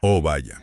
Oh, vaya.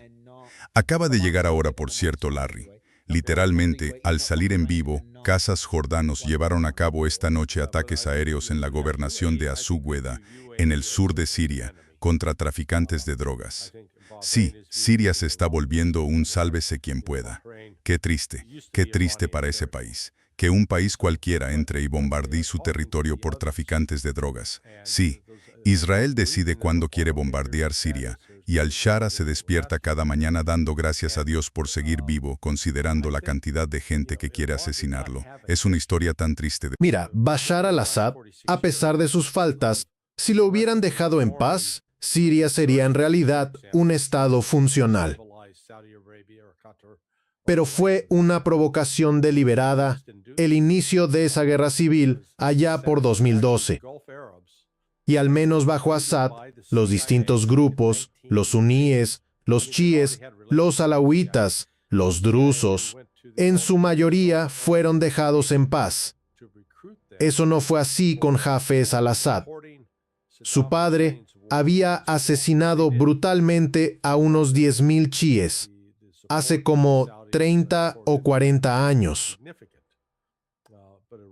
Acaba de llegar ahora, por cierto, Larry. Literalmente, al salir en vivo, cazas jordanos llevaron a cabo esta noche ataques aéreos en la gobernación de Azugueda, en el sur de Siria, contra traficantes de drogas. Sí, Siria se está volviendo un sálvese quien pueda. Qué triste para ese país. Que un país cualquiera entre y bombardee su territorio por traficantes de drogas. Sí, Israel decide cuándo quiere bombardear Siria, y Al-Shara se despierta cada mañana dando gracias a Dios por seguir vivo, considerando la cantidad de gente que quiere asesinarlo. Es una historia tan triste. Mira, Bashar al-Assad, a pesar de sus faltas, si lo hubieran dejado en paz, Siria sería en realidad un estado funcional. Pero fue una provocación deliberada el inicio de esa guerra civil allá por 2012. Y al menos bajo Assad, los distintos grupos, los suníes, los chiíes, los alauitas, los drusos, en su mayoría fueron dejados en paz. Eso no fue así con Hafez al-Assad. Su padre había asesinado brutalmente a unos 10.000 chiíes hace como 30 o 40 años.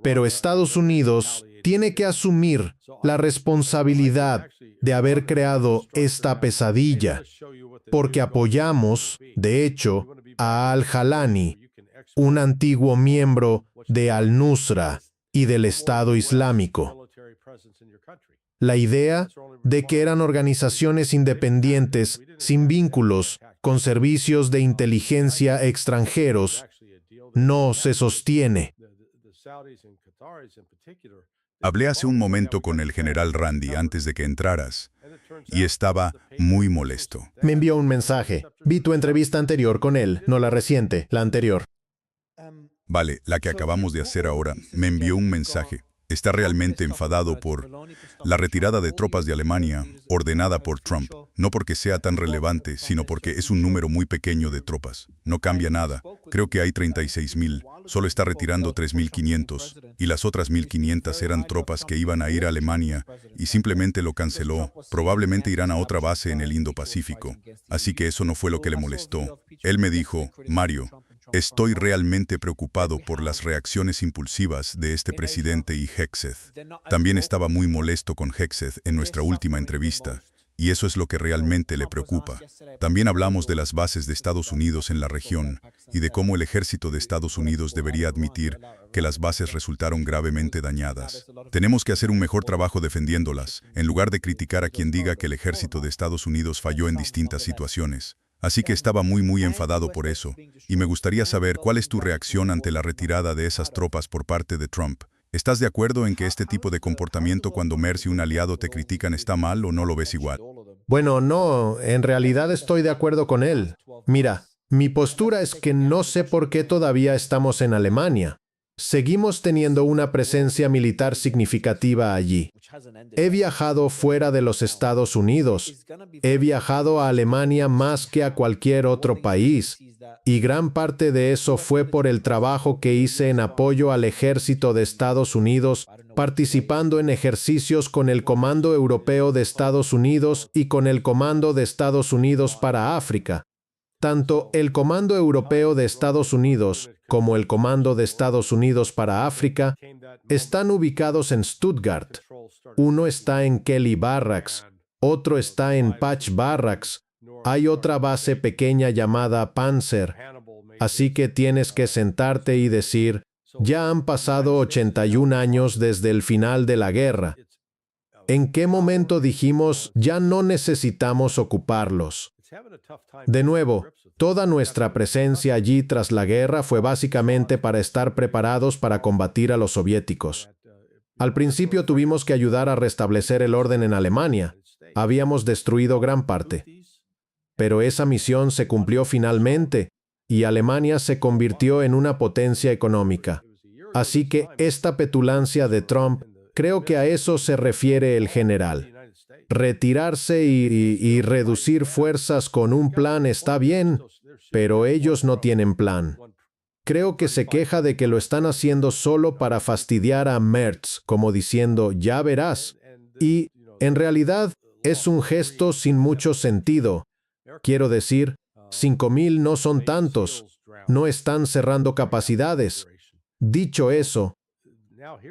Pero Estados Unidos tiene que asumir la responsabilidad de haber creado esta pesadilla, porque apoyamos, de hecho, a al-Jalani, un antiguo miembro de al-Nusra y del Estado Islámico. La idea de que eran organizaciones independientes, sin vínculos, con servicios de inteligencia extranjeros, no se sostiene. Hablé hace un momento con el general Randy antes de que entraras, y estaba muy molesto. Me envió un mensaje. Vi tu entrevista anterior con él, no la reciente, la anterior. Vale, la que acabamos de hacer ahora, me envió un mensaje. Está realmente enfadado por la retirada de tropas de Alemania ordenada por Trump. No porque sea tan relevante, sino porque es un número muy pequeño de tropas. No cambia nada. Creo que hay 36.000. Solo está retirando 3.500. Y las otras 1.500 eran tropas que iban a ir a Alemania y simplemente lo canceló. Probablemente irán a otra base en el Indo-Pacífico. Así que eso no fue lo que le molestó. Él me dijo, Mario, estoy realmente preocupado por las reacciones impulsivas de este presidente y Hegseth. También estaba muy molesto con Hegseth en nuestra última entrevista, y eso es lo que realmente le preocupa. También hablamos de las bases de Estados Unidos en la región y de cómo el ejército de Estados Unidos debería admitir que las bases resultaron gravemente dañadas. Tenemos que hacer un mejor trabajo defendiéndolas, en lugar de criticar a quien diga que el ejército de Estados Unidos falló en distintas situaciones. Así que estaba muy enfadado por eso, y me gustaría saber cuál es tu reacción ante la retirada de esas tropas por parte de Trump. ¿Estás de acuerdo en que este tipo de comportamiento cuando Merz y un aliado te critican está mal o no lo ves igual? Bueno, no, en realidad estoy de acuerdo con él. Mira, mi postura es que no sé por qué todavía estamos en Alemania. Seguimos teniendo una presencia militar significativa allí. He viajado fuera de los Estados Unidos. He viajado a Alemania más que a cualquier otro país. Y gran parte de eso fue por el trabajo que hice en apoyo al ejército de Estados Unidos, participando en ejercicios con el Comando Europeo de Estados Unidos y con el Comando de Estados Unidos para África. Tanto el Comando Europeo de Estados Unidos como el Comando de Estados Unidos para África están ubicados en Stuttgart. Uno está en Kelly Barracks, otro está en Patch Barracks. Hay otra base pequeña llamada Panzer. Así que tienes que sentarte y decir, ya han pasado 81 años desde el final de la guerra. ¿En qué momento dijimos, ya no necesitamos ocuparlos? De nuevo, toda nuestra presencia allí tras la guerra fue básicamente para estar preparados para combatir a los soviéticos. Al principio tuvimos que ayudar a restablecer el orden en Alemania. Habíamos destruido gran parte. Pero esa misión se cumplió finalmente y Alemania se convirtió en una potencia económica. Así que esta petulancia de Trump, creo que a eso se refiere el general. Retirarse y reducir fuerzas con un plan está bien, pero ellos no tienen plan. Creo que se queja de que lo están haciendo solo para fastidiar a Merz, como diciendo, ya verás. Y, en realidad, Es un gesto sin mucho sentido. Quiero decir, 5.000 no son tantos. No están cerrando capacidades. Dicho eso,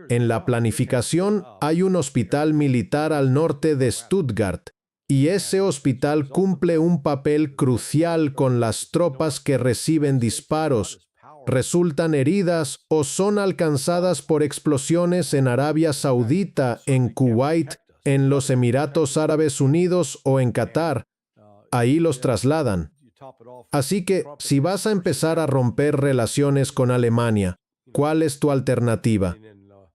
en la planificación hay un hospital militar al norte de Stuttgart, y ese hospital cumple un papel crucial con las tropas que reciben disparos, resultan heridas o son alcanzadas por explosiones en Arabia Saudita, en Kuwait, en los Emiratos Árabes Unidos o en Qatar. Ahí los trasladan. Así que, si vas a empezar a romper relaciones con Alemania, ¿cuál es tu alternativa?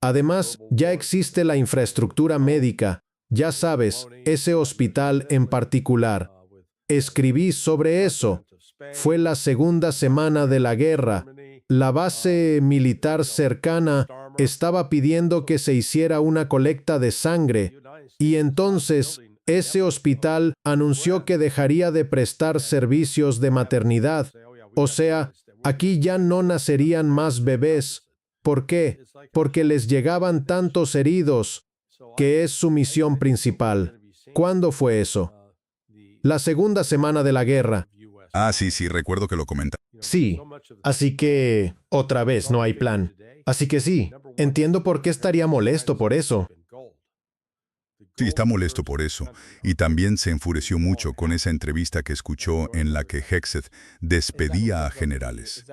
Además, ya existe la infraestructura médica. Ya sabes, ese hospital en particular. Escribí sobre eso. Fue la segunda semana de la guerra. La base militar cercana estaba pidiendo que se hiciera una colecta de sangre, y entonces ese hospital anunció que dejaría de prestar servicios de maternidad. O sea, aquí ya no nacerían más bebés. ¿Por qué? Porque les llegaban tantos heridos, que es su misión principal. ¿Cuándo fue eso? La segunda semana de la guerra. Ah, sí, recuerdo que lo comenta. Sí, así que otra vez no hay plan. Así que sí, entiendo por qué estaría molesto por eso. Sí, está molesto por eso. Y también se enfureció mucho con esa entrevista que escuchó en la que Hegseth despedía a generales.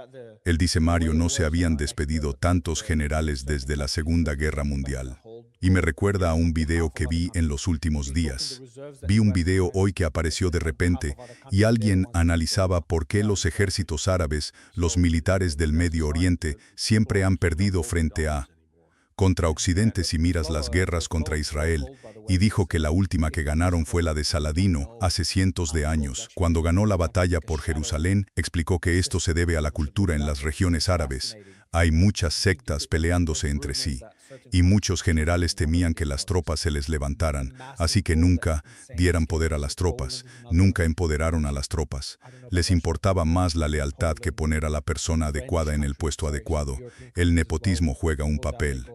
Él dice, Mario, no se habían despedido tantos generales desde la Segunda Guerra Mundial. Y me recuerda a un video que vi en los últimos días. Vi un video hoy que apareció de repente y alguien analizaba por qué los ejércitos árabes, los militares del Medio Oriente, siempre han perdido frente a contra Occidente si miras las guerras contra Israel, y dijo que la última que ganaron fue la de Saladino, hace cientos de años. Cuando ganó la batalla por Jerusalén, explicó que esto se debe a la cultura en las regiones árabes. Hay muchas sectas peleándose entre sí, y muchos generales temían que las tropas se les levantaran, así que nunca dieran poder a las tropas, nunca empoderaron a las tropas. Les importaba más la lealtad que poner a la persona adecuada en el puesto adecuado. El nepotismo juega un papel.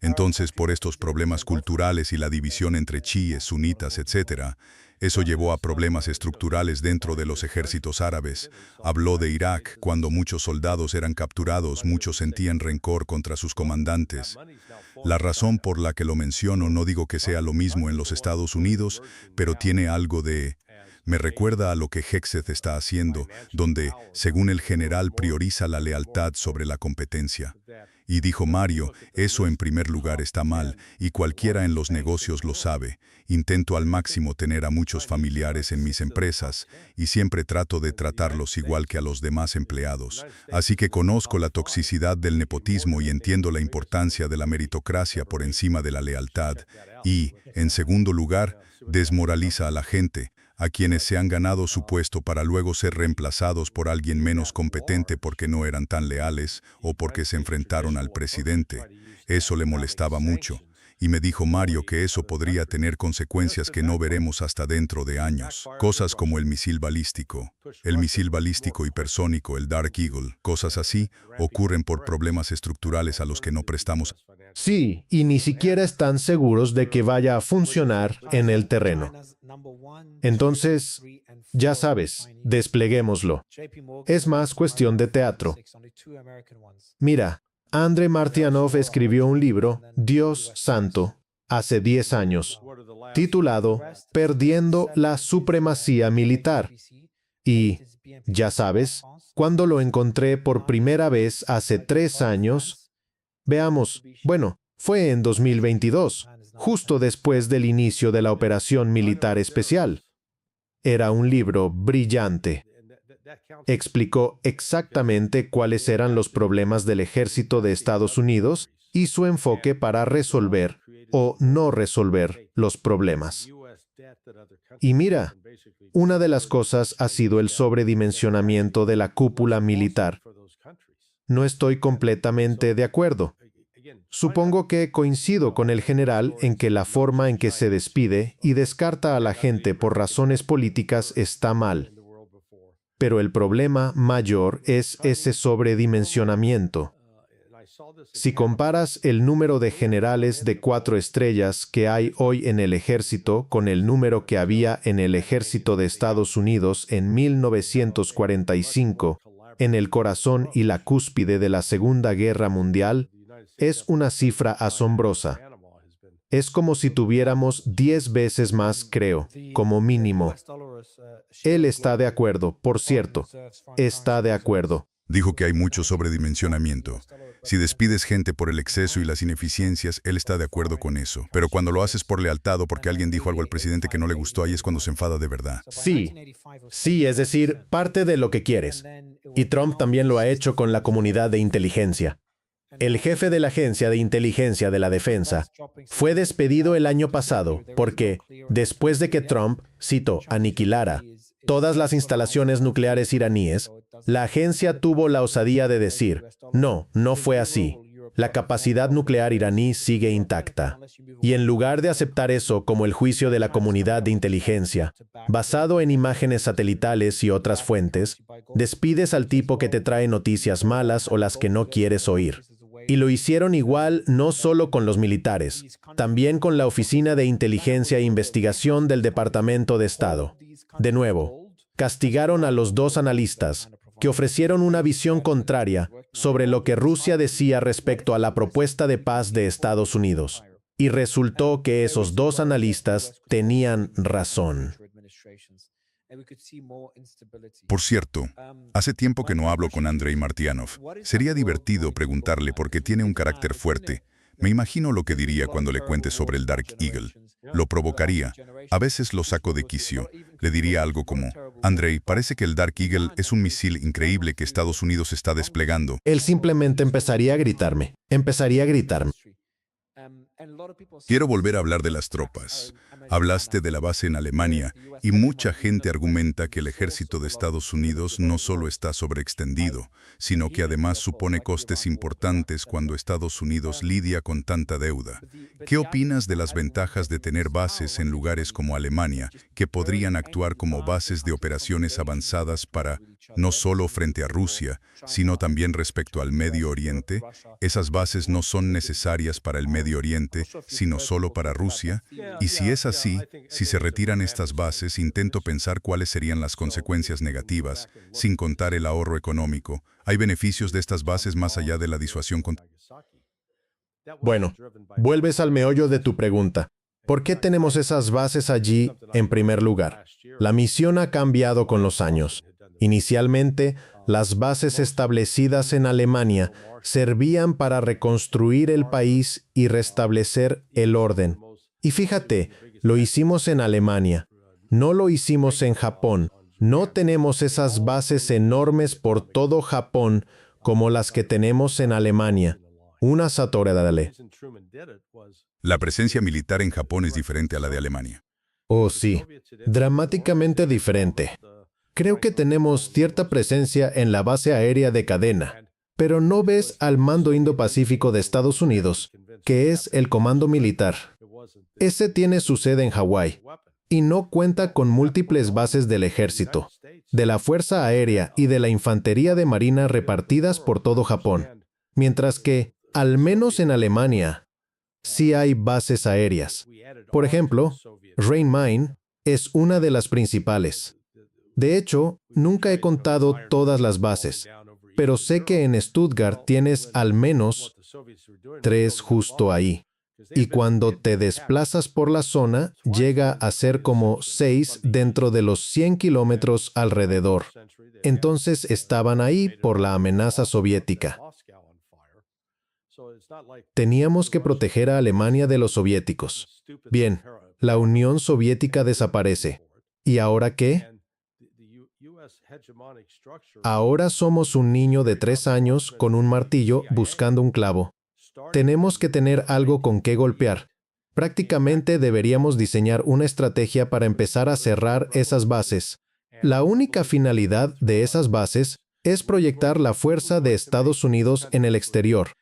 Entonces, por estos problemas culturales y la división entre chiíes, sunitas, etc., eso llevó a problemas estructurales dentro de los ejércitos árabes. Habló de Irak, cuando muchos soldados eran capturados, muchos sentían rencor contra sus comandantes. La razón por la que lo menciono no digo que sea lo mismo en los Estados Unidos, pero tiene algo de... Me recuerda a lo que Hegseth está haciendo, donde, según el general, prioriza la lealtad sobre la competencia. Y dijo Mario, eso en primer lugar está mal, y cualquiera en los negocios lo sabe. Intento al máximo tener a muchos familiares en mis empresas, y siempre trato de tratarlos igual que a los demás empleados. Así que conozco la toxicidad del nepotismo y entiendo la importancia de la meritocracia por encima de la lealtad. Y, en segundo lugar, desmoraliza a la gente, a quienes se han ganado su puesto para luego ser reemplazados por alguien menos competente porque no eran tan leales o porque se enfrentaron al presidente. Eso le molestaba mucho. Y me dijo Mario que eso podría tener consecuencias que no veremos hasta dentro de años. Cosas como el misil balístico hipersónico, el Dark Eagle, cosas así, ocurren por problemas estructurales a los que no prestamos. Sí, y ni siquiera están seguros de que vaya a funcionar en el terreno. Entonces, ya sabes, despleguémoslo. Es más cuestión de teatro. Mira, Andrei Martyanov escribió un libro, Dios Santo, hace 10 años, titulado Perdiendo la supremacía militar. Y, ya sabes, cuando lo encontré por primera vez hace 3 años, veamos, bueno, fue en 2022, justo después del inicio de la operación militar especial. Era un libro brillante. Explicó exactamente cuáles eran los problemas del ejército de Estados Unidos y su enfoque para resolver o no resolver los problemas. Y mira, una de las cosas ha sido el sobredimensionamiento de la cúpula militar. No estoy completamente de acuerdo. Supongo que coincido con el general en que la forma en que se despide y descarta a la gente por razones políticas está mal. Pero el problema mayor es ese sobredimensionamiento. Si comparas el número de generales de 4 estrellas que hay hoy en el ejército con el número que había en el ejército de Estados Unidos en 1945, en el corazón y la cúspide de la Segunda Guerra Mundial, es una cifra asombrosa. Es como si tuviéramos 10 veces más, creo, como mínimo. Él está de acuerdo, por cierto. Está de acuerdo. Dijo que hay mucho sobredimensionamiento. Si despides gente por el exceso y las ineficiencias, él está de acuerdo con eso. Pero cuando lo haces por lealtad o porque alguien dijo algo al presidente que no le gustó, ahí es cuando se enfada de verdad. Sí, es decir, parte de lo que quieres. Y Trump también lo ha hecho con la comunidad de inteligencia. El jefe de la Agencia de Inteligencia de la Defensa fue despedido el año pasado porque, después de que Trump, cito, aniquilara todas las instalaciones nucleares iraníes, la agencia tuvo la osadía de decir, no, no fue así. La capacidad nuclear iraní sigue intacta. Y en lugar de aceptar eso como el juicio de la comunidad de inteligencia, basado en imágenes satelitales y otras fuentes, despides al tipo que te trae noticias malas o las que no quieres oír. Y lo hicieron igual no solo con los militares, también con la Oficina de Inteligencia e Investigación del Departamento de Estado. De nuevo, castigaron a los 2 analistas, que ofrecieron una visión contraria sobre lo que Rusia decía respecto a la propuesta de paz de Estados Unidos. Y resultó que esos 2 analistas tenían razón. Por cierto, hace tiempo que no hablo con Andrei Martyanov. Sería divertido preguntarle por qué tiene un carácter fuerte. Me imagino lo que diría cuando le cuente sobre el Dark Eagle. Lo provocaría. A veces lo saco de quicio. Le diría algo como, Andrei, parece que el Dark Eagle es un misil increíble que Estados Unidos está desplegando. Él simplemente empezaría a gritarme. Quiero volver a hablar de las tropas. Hablaste de la base en Alemania y mucha gente argumenta que el ejército de Estados Unidos no solo está sobreextendido, sino que además supone costes importantes cuando Estados Unidos lidia con tanta deuda. ¿Qué opinas de las ventajas de tener bases en lugares como Alemania, que podrían actuar como bases de operaciones avanzadas para, no solo frente a Rusia, sino también respecto al Medio Oriente? Esas bases no son necesarias para el Medio Oriente, sino solo para Rusia. Y si es así, si se retiran estas bases, intento pensar cuáles serían las consecuencias negativas, sin contar el ahorro económico. ¿Hay beneficios de estas bases más allá de la disuasión contra? Bueno, vuelves al meollo de tu pregunta. ¿Por qué tenemos esas bases allí en primer lugar? La misión ha cambiado con los años. Inicialmente, las bases establecidas en Alemania servían para reconstruir el país y restablecer el orden. Y fíjate, lo hicimos en Alemania. No lo hicimos en Japón. No tenemos esas bases enormes por todo Japón como las que tenemos en Alemania. Una satoredale. La presencia militar en Japón es diferente a la de Alemania. Oh, sí. Dramáticamente diferente. Creo que tenemos cierta presencia en la base aérea de Cadena, pero no ves al Mando Indo-Pacífico de Estados Unidos, que es el comando militar. Ese tiene su sede en Hawái y no cuenta con múltiples bases del ejército, de la Fuerza Aérea y de la Infantería de Marina repartidas por todo Japón, mientras que, al menos en Alemania, sí hay bases aéreas. Por ejemplo, Rhein-Main es una de las principales. De hecho, nunca he contado todas las bases, pero sé que en Stuttgart tienes al menos 3 justo ahí. Y cuando te desplazas por la zona, llega a ser como 6 dentro de los 100 kilómetros alrededor. Entonces estaban ahí por la amenaza soviética. Teníamos que proteger a Alemania de los soviéticos. Bien, la Unión Soviética desaparece. ¿Y ahora qué? Ahora somos un niño de 3 años con un martillo buscando un clavo. Tenemos que tener algo con qué golpear. Prácticamente deberíamos diseñar una estrategia para empezar a cerrar esas bases. La única finalidad de esas bases es proyectar la fuerza de Estados Unidos en el exterior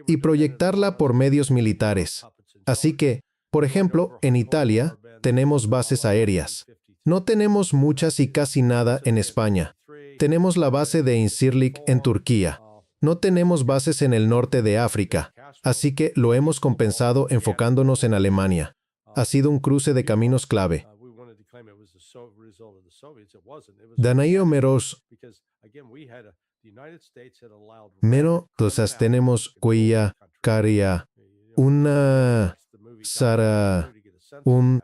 y proyectarla por medios militares. Así que, por ejemplo, en Italia tenemos bases aéreas. No tenemos muchas y casi nada en España. Tenemos la base de Incirlik en Turquía. No tenemos bases en el norte de África, así que lo hemos compensado enfocándonos en Alemania. Ha sido un cruce de caminos clave. Danaio Meros, Meno, entonces tenemos Cuya, Caria, una Sara, un...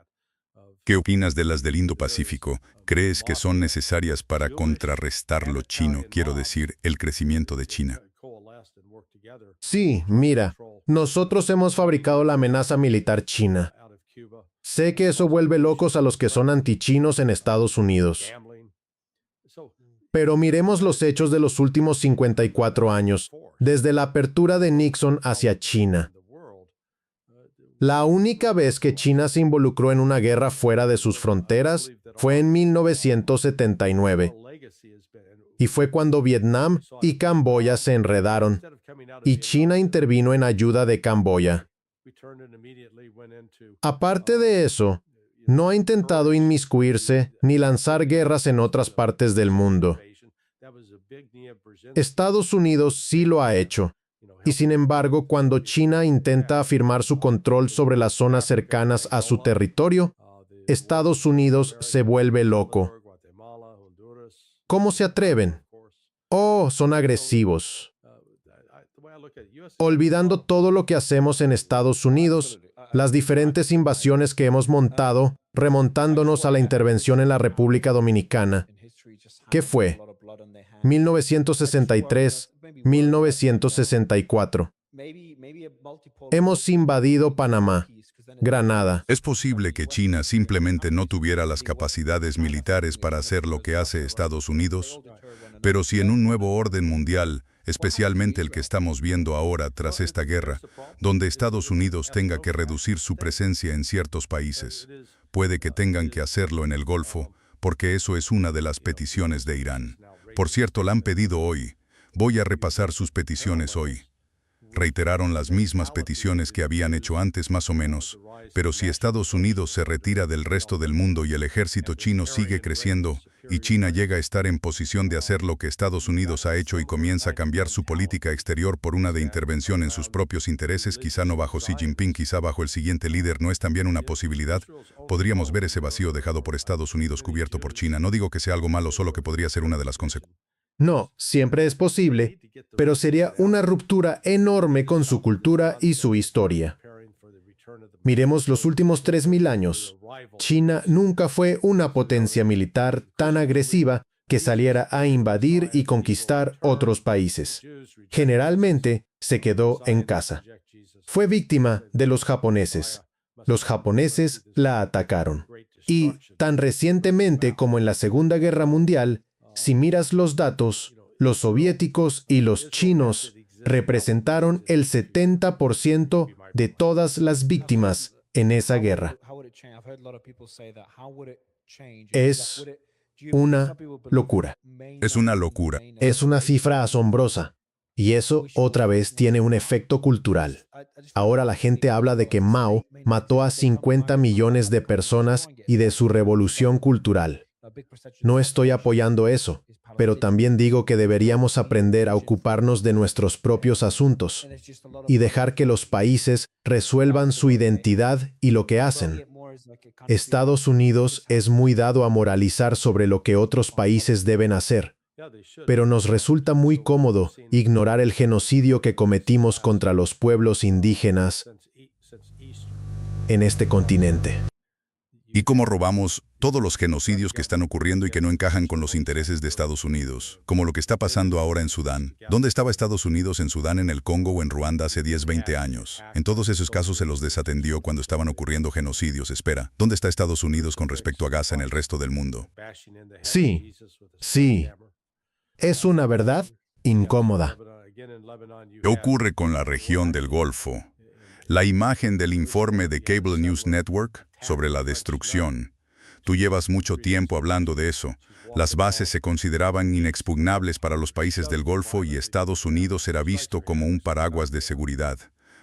¿Qué opinas de las del Indo-Pacífico? ¿Crees que son necesarias para contrarrestar lo chino, quiero decir, el crecimiento de China? Sí, mira, nosotros hemos fabricado la amenaza militar china. Sé que eso vuelve locos a los que son antichinos en Estados Unidos. Pero miremos los hechos de los últimos 54 años, desde la apertura de Nixon hacia China. La única vez que China se involucró en una guerra fuera de sus fronteras fue en 1979. Y fue cuando Vietnam y Camboya se enredaron, y China intervino en ayuda de Camboya. Aparte de eso, no ha intentado inmiscuirse ni lanzar guerras en otras partes del mundo. Estados Unidos sí lo ha hecho. Y sin embargo, cuando China intenta afirmar su control sobre las zonas cercanas a su territorio, Estados Unidos se vuelve loco. ¿Cómo se atreven? Oh, son agresivos. Olvidando todo lo que hacemos en Estados Unidos, las diferentes invasiones que hemos montado, remontándonos a la intervención en la República Dominicana. ¿Qué fue? 1963, 1964. Hemos invadido Panamá, Granada. ¿Es posible que China simplemente no tuviera las capacidades militares para hacer lo que hace Estados Unidos? Pero si en un nuevo orden mundial, especialmente el que estamos viendo ahora tras esta guerra, donde Estados Unidos tenga que reducir su presencia en ciertos países, puede que tengan que hacerlo en el Golfo, porque eso es una de las peticiones de Irán. Por cierto, la han pedido hoy. Voy a repasar sus peticiones hoy. Reiteraron las mismas peticiones que habían hecho antes más o menos, pero si Estados Unidos se retira del resto del mundo y el ejército chino sigue creciendo, y China llega a estar en posición de hacer lo que Estados Unidos ha hecho y comienza a cambiar su política exterior por una de intervención en sus propios intereses, quizá no bajo Xi Jinping, quizá bajo el siguiente líder, ¿no es también una posibilidad? Podríamos ver ese vacío dejado por Estados Unidos cubierto por China. No digo que sea algo malo, solo que podría ser una de las consecuencias. No, siempre es posible, pero sería una ruptura enorme con su cultura y su historia. Miremos los últimos 3000 años. China nunca fue una potencia militar tan agresiva que saliera a invadir y conquistar otros países. Generalmente se quedó en casa. Fue víctima de los japoneses. Los japoneses la atacaron. Y tan recientemente como en la Segunda Guerra Mundial, si miras los datos, los soviéticos y los chinos representaron el 70% de todas las víctimas en esa guerra. Es una locura. Es una locura. Es una cifra asombrosa. Y eso otra vez tiene un efecto cultural. Ahora la gente habla de que Mao mató a 50 millones de personas y de su revolución cultural. No estoy apoyando eso, pero también digo que deberíamos aprender a ocuparnos de nuestros propios asuntos y dejar que los países resuelvan su identidad y lo que hacen. Estados Unidos es muy dado a moralizar sobre lo que otros países deben hacer, pero nos resulta muy cómodo ignorar el genocidio que cometimos contra los pueblos indígenas en este continente. Y cómo robamos todos los genocidios que están ocurriendo y que no encajan con los intereses de Estados Unidos, como lo que está pasando ahora en Sudán. ¿Dónde estaba Estados Unidos en Sudán, en el Congo o en Ruanda hace 10, 20 años? En todos esos casos se los desatendió cuando estaban ocurriendo genocidios. Espera, ¿dónde está Estados Unidos con respecto a Gaza en el resto del mundo? Sí, sí. Es una verdad incómoda. ¿Qué ocurre con la región del Golfo? La imagen del informe de Cable News Network sobre la destrucción. Tú llevas mucho tiempo hablando de eso. Las bases se consideraban inexpugnables para los países del Golfo y Estados Unidos era visto como un paraguas de seguridad.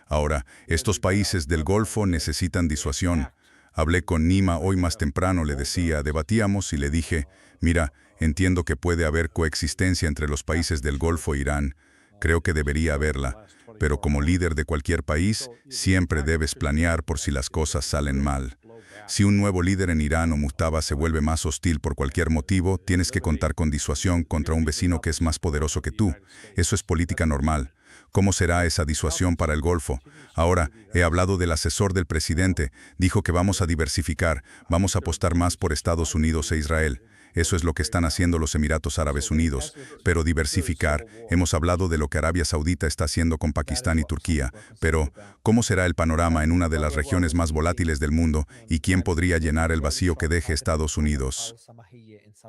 Ahora, estos países del Golfo necesitan disuasión. Hablé con Nima hoy más temprano, le decía, debatíamos y le dije, mira, entiendo que puede haber coexistencia entre los países del Golfo e Irán, Creo que debería haberla, pero como líder de cualquier país, siempre debes planear por si las cosas salen mal. Si un nuevo líder en Irán o Mustafa se vuelve más hostil por cualquier motivo, tienes que contar con disuasión contra un vecino que es más poderoso que tú. Eso es política normal. ¿Cómo será esa disuasión para el Golfo? Ahora, he hablado del asesor del presidente. Dijo que vamos a diversificar, vamos a apostar más por Estados Unidos e Israel. Eso es lo que están haciendo los Emiratos Árabes Unidos. Pero diversificar, hemos hablado de lo que Arabia Saudita está haciendo con Pakistán y Turquía. Pero, ¿cómo será el panorama en una de las regiones más volátiles del mundo? ¿Y quién podría llenar el vacío que deje Estados Unidos?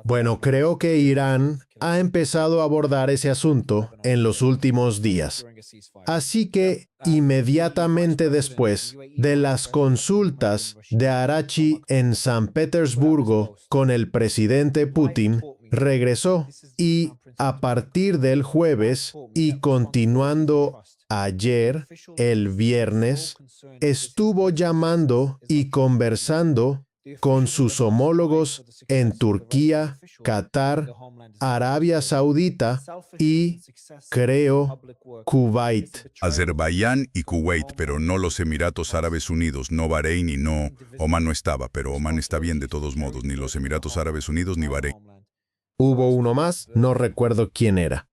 Bueno, creo que Irán ha empezado a abordar ese asunto en los últimos días. Así que, inmediatamente después de las consultas de Arachi en San Petersburgo con el presidente Putin, regresó y, a partir del jueves y continuando ayer, el viernes, estuvo llamando y conversando con sus homólogos en Turquía, Qatar, Arabia Saudita y, creo, Kuwait. Azerbaiyán y Kuwait, pero no los Emiratos Árabes Unidos, no Bahrein y no... Omán no estaba, pero Omán está bien de todos modos, ni los Emiratos Árabes Unidos ni Bahrein. Hubo uno más, no recuerdo quién era.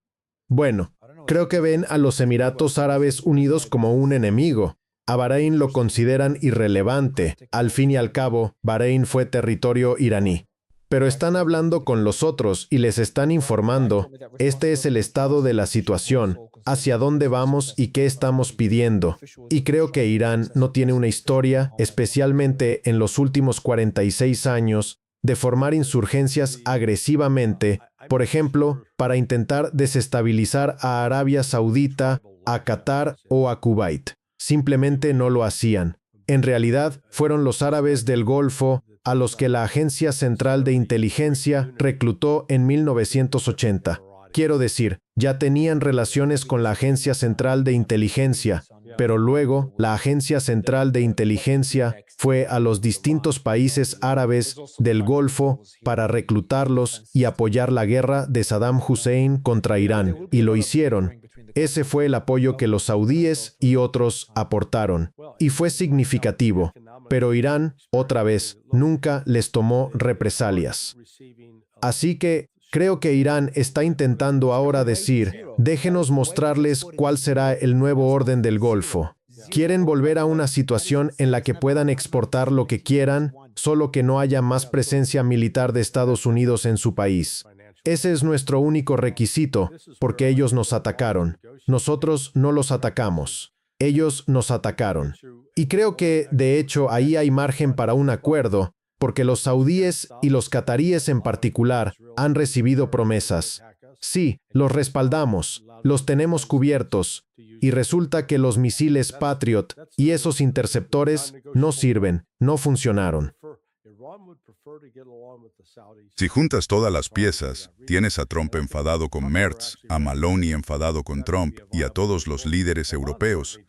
Bueno, creo que ven a los Emiratos Árabes Unidos como un enemigo. A Bahrein lo consideran irrelevante. Al fin y al cabo, Bahrein fue territorio iraní. Pero están hablando con los otros y les están informando, este es el estado de la situación, hacia dónde vamos y qué estamos pidiendo. Y creo que Irán no tiene una historia, especialmente en los últimos 46 años, de formar insurgencias agresivamente, por ejemplo, para intentar desestabilizar a Arabia Saudita, a Qatar o a Kuwait. Simplemente no lo hacían. En realidad, fueron los árabes del Golfo a los que la Agencia Central de Inteligencia reclutó en 1980. Quiero decir, ya tenían relaciones con la Agencia Central de Inteligencia, pero luego la Agencia Central de Inteligencia fue a los distintos países árabes del Golfo para reclutarlos y apoyar la guerra de Saddam Hussein contra Irán, y lo hicieron. Ese fue el apoyo que los saudíes y otros aportaron, y fue significativo. Pero Irán, otra vez, nunca les tomó represalias. Así que creo que Irán está intentando ahora decir, déjenos mostrarles cuál será el nuevo orden del Golfo. Quieren volver a una situación en la que puedan exportar lo que quieran, solo que no haya más presencia militar de Estados Unidos en su país. Ese es nuestro único requisito, porque ellos nos atacaron. Nosotros no los atacamos. Ellos nos atacaron. Y creo que, de hecho, ahí hay margen para un acuerdo, porque los saudíes y los cataríes en particular han recibido promesas. Sí, los respaldamos, los tenemos cubiertos, y resulta que los misiles Patriot y esos interceptores no sirven, no funcionaron. Si juntas todas las piezas, tienes a Trump enfadado con Merz, a Maloney enfadado con Trump y a todos los líderes europeos.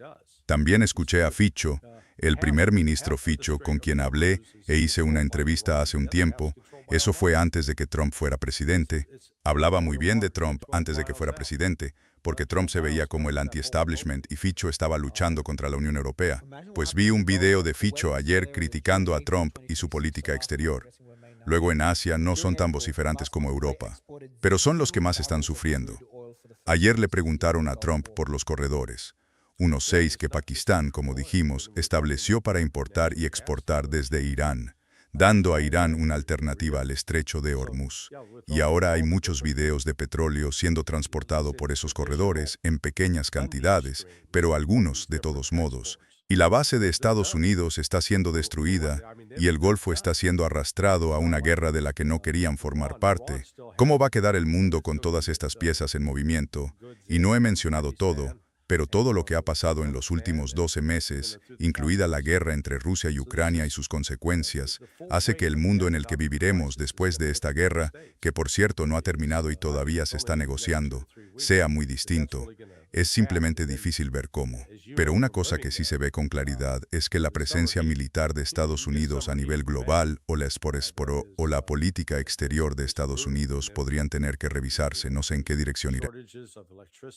También escuché a Fico, el primer ministro Fico, con quien hablé e hice una entrevista hace un tiempo. Eso fue antes de que Trump fuera presidente. Hablaba muy bien de Trump antes de que fuera presidente, porque Trump se veía como el anti-establishment y Fico estaba luchando contra la Unión Europea. Pues vi un video de Fico ayer criticando a Trump y su política exterior. Luego en Asia no son tan vociferantes como Europa, pero son los que más están sufriendo. Ayer le preguntaron a Trump por los corredores, unos 6 que Pakistán, como dijimos, estableció para importar y exportar desde Irán, dando a Irán una alternativa al estrecho de Hormuz. Y ahora hay muchos videos de petróleo siendo transportado por esos corredores en pequeñas cantidades, pero algunos de todos modos. Y la base de Estados Unidos está siendo destruida y el Golfo está siendo arrastrado a una guerra de la que no querían formar parte. ¿Cómo va a quedar el mundo con todas estas piezas en movimiento? Y no he mencionado todo, pero todo lo que ha pasado en los últimos 12 meses, incluida la guerra entre Rusia y Ucrania y sus consecuencias, hace que el mundo en el que viviremos después de esta guerra, que por cierto no ha terminado y todavía se está negociando, sea muy distinto. Es simplemente difícil ver cómo. Pero una cosa que sí se ve con claridad es que la presencia militar de Estados Unidos a nivel global o o la política exterior de Estados Unidos podrían tener que revisarse, no sé en qué dirección irá.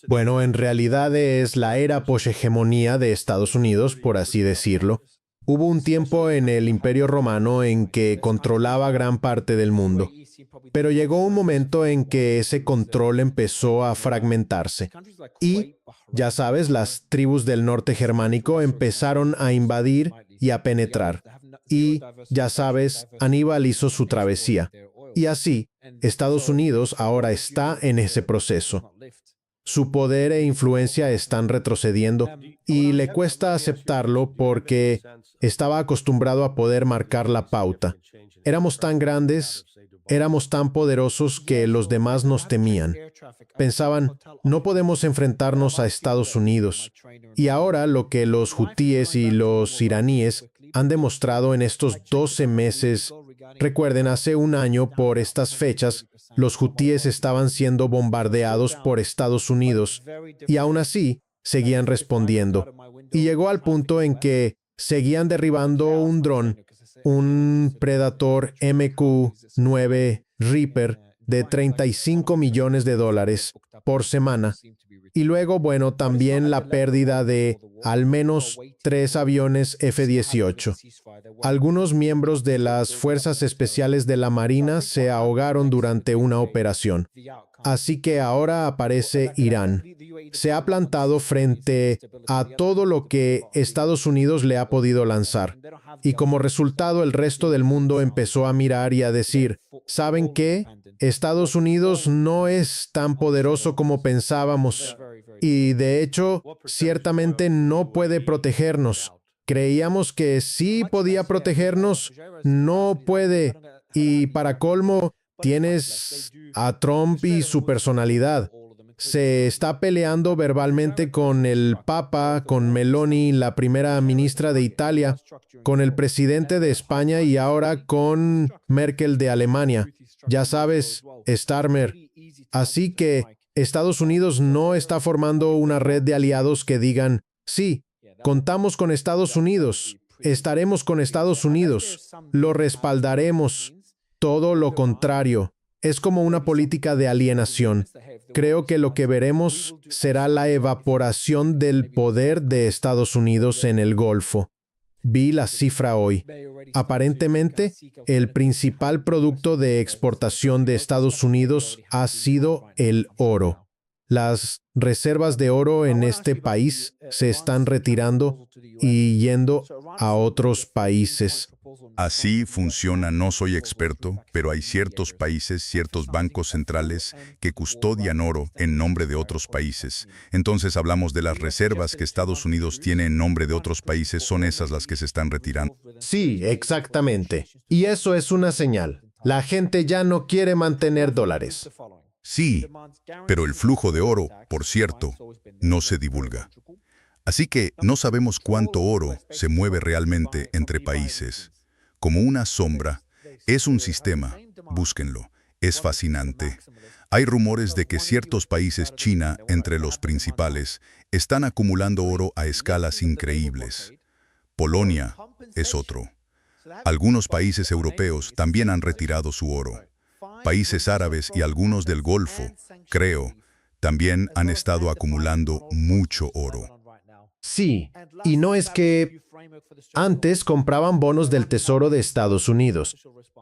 Bueno, en realidad es la era poshegemonía de Estados Unidos, por así decirlo. Hubo un tiempo en el Imperio Romano en que controlaba gran parte del mundo, pero llegó un momento en que ese control empezó a fragmentarse. Y, ya sabes, las tribus del norte germánico empezaron a invadir y a penetrar. Y, ya sabes, Aníbal hizo su travesía. Y así, Estados Unidos ahora está en ese proceso. Su poder e influencia están retrocediendo y le cuesta aceptarlo porque estaba acostumbrado a poder marcar la pauta. Éramos tan grandes, éramos tan poderosos que los demás nos temían. Pensaban, no podemos enfrentarnos a Estados Unidos. Y ahora lo que los hutíes y los iraníes han demostrado en estos 12 meses, recuerden, hace un año por estas fechas, los hutíes estaban siendo bombardeados por Estados Unidos y aún así seguían respondiendo. Y llegó al punto en que seguían derribando un dron, un Predator MQ-9 Reaper de $35 millones por semana. Y luego, bueno, también la pérdida de al menos 3 aviones F-18. Algunos miembros de las Fuerzas Especiales de la Marina se ahogaron durante una operación. Así que ahora aparece Irán. Se ha plantado frente a todo lo que Estados Unidos le ha podido lanzar. Y como resultado, el resto del mundo empezó a mirar y a decir, ¿saben qué? Estados Unidos no es tan poderoso como pensábamos. Y de hecho, ciertamente no puede protegernos. Creíamos que sí podía protegernos, no puede. Y para colmo, tienes a Trump y su personalidad. Se está peleando verbalmente con el Papa, con Meloni, la primera ministra de Italia, con el presidente de España y ahora con Merkel de Alemania. Ya sabes, Starmer. Así que Estados Unidos no está formando una red de aliados que digan, sí, contamos con Estados Unidos, estaremos con Estados Unidos, lo respaldaremos. Todo lo contrario. Es como una política de alienación. Creo que lo que veremos será la evaporación del poder de Estados Unidos en el Golfo. Vi la cifra hoy. Aparentemente, el principal producto de exportación de Estados Unidos ha sido el oro. Las reservas de oro en este país se están retirando y yendo a otros países. Así funciona, no soy experto, pero hay ciertos países, ciertos bancos centrales que custodian oro en nombre de otros países. Entonces hablamos de las reservas que Estados Unidos tiene en nombre de otros países, son esas las que se están retirando. Sí, exactamente. Y eso es una señal. La gente ya no quiere mantener dólares. Sí, pero el flujo de oro, por cierto, no se divulga. Así que no sabemos cuánto oro se mueve realmente entre países. Como una sombra, es un sistema, búsquenlo, es fascinante. Hay rumores de que ciertos países, China, entre los principales, están acumulando oro a escalas increíbles. Polonia es otro. Algunos países europeos también han retirado su oro. Países árabes y algunos del Golfo, creo, también han estado acumulando mucho oro. Sí, y no es que antes compraban bonos del Tesoro de Estados Unidos.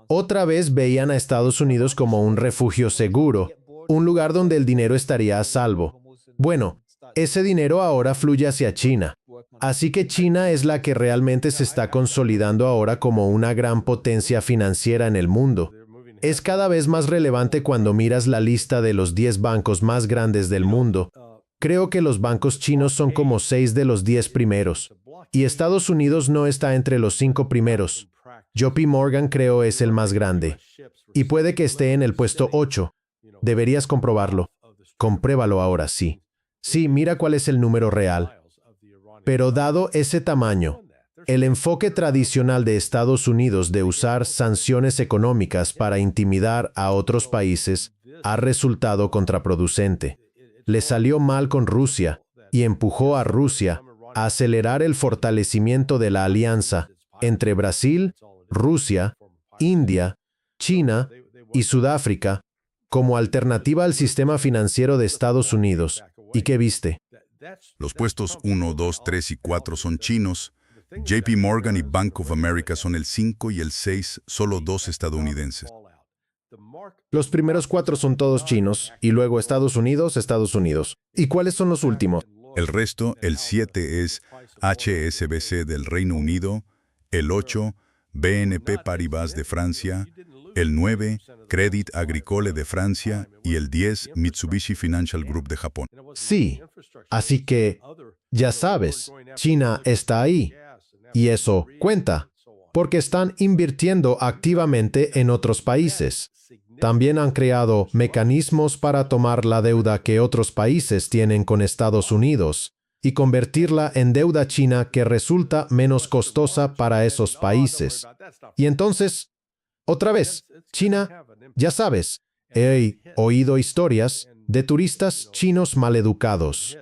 Otra vez veían a Estados Unidos como un refugio seguro, un lugar donde el dinero estaría a salvo. Bueno, ese dinero ahora fluye hacia China. Así que China es la que realmente se está consolidando ahora como una gran potencia financiera en el mundo. Es cada vez más relevante cuando miras la lista de los 10 bancos más grandes del mundo. Creo que los bancos chinos son como 6 de los 10 primeros. Y Estados Unidos no está entre los 5 primeros. JP Morgan creo es el más grande. Y puede que esté en el puesto 8. Deberías comprobarlo. Compruébalo ahora, sí. Sí, mira cuál es el número real. Pero dado ese tamaño, el enfoque tradicional de Estados Unidos de usar sanciones económicas para intimidar a otros países ha resultado contraproducente. le salió mal con Rusia y empujó a Rusia a acelerar el fortalecimiento de la alianza entre Brasil, Rusia, India, China y Sudáfrica como alternativa al sistema financiero de Estados Unidos. ¿Y qué viste? Los puestos 1, 2, 3 y 4 son chinos. JP Morgan y Bank of America son el 5 y el 6, solo 2 estadounidenses. Los primeros 4 son todos chinos, y luego Estados Unidos, Estados Unidos. ¿Y cuáles son los últimos? El resto, el 7 es HSBC del Reino Unido, el 8, BNP Paribas de Francia, el 9, Crédit Agricole de Francia y el 10, Mitsubishi Financial Group de Japón. Sí, así que, ya sabes, China está ahí. Y eso cuenta, porque están invirtiendo activamente en otros países. También han creado mecanismos para tomar la deuda que otros países tienen con Estados Unidos y convertirla en deuda china que resulta menos costosa para esos países. Y entonces, otra vez, China, ya sabes, he oído historias de turistas chinos maleducados.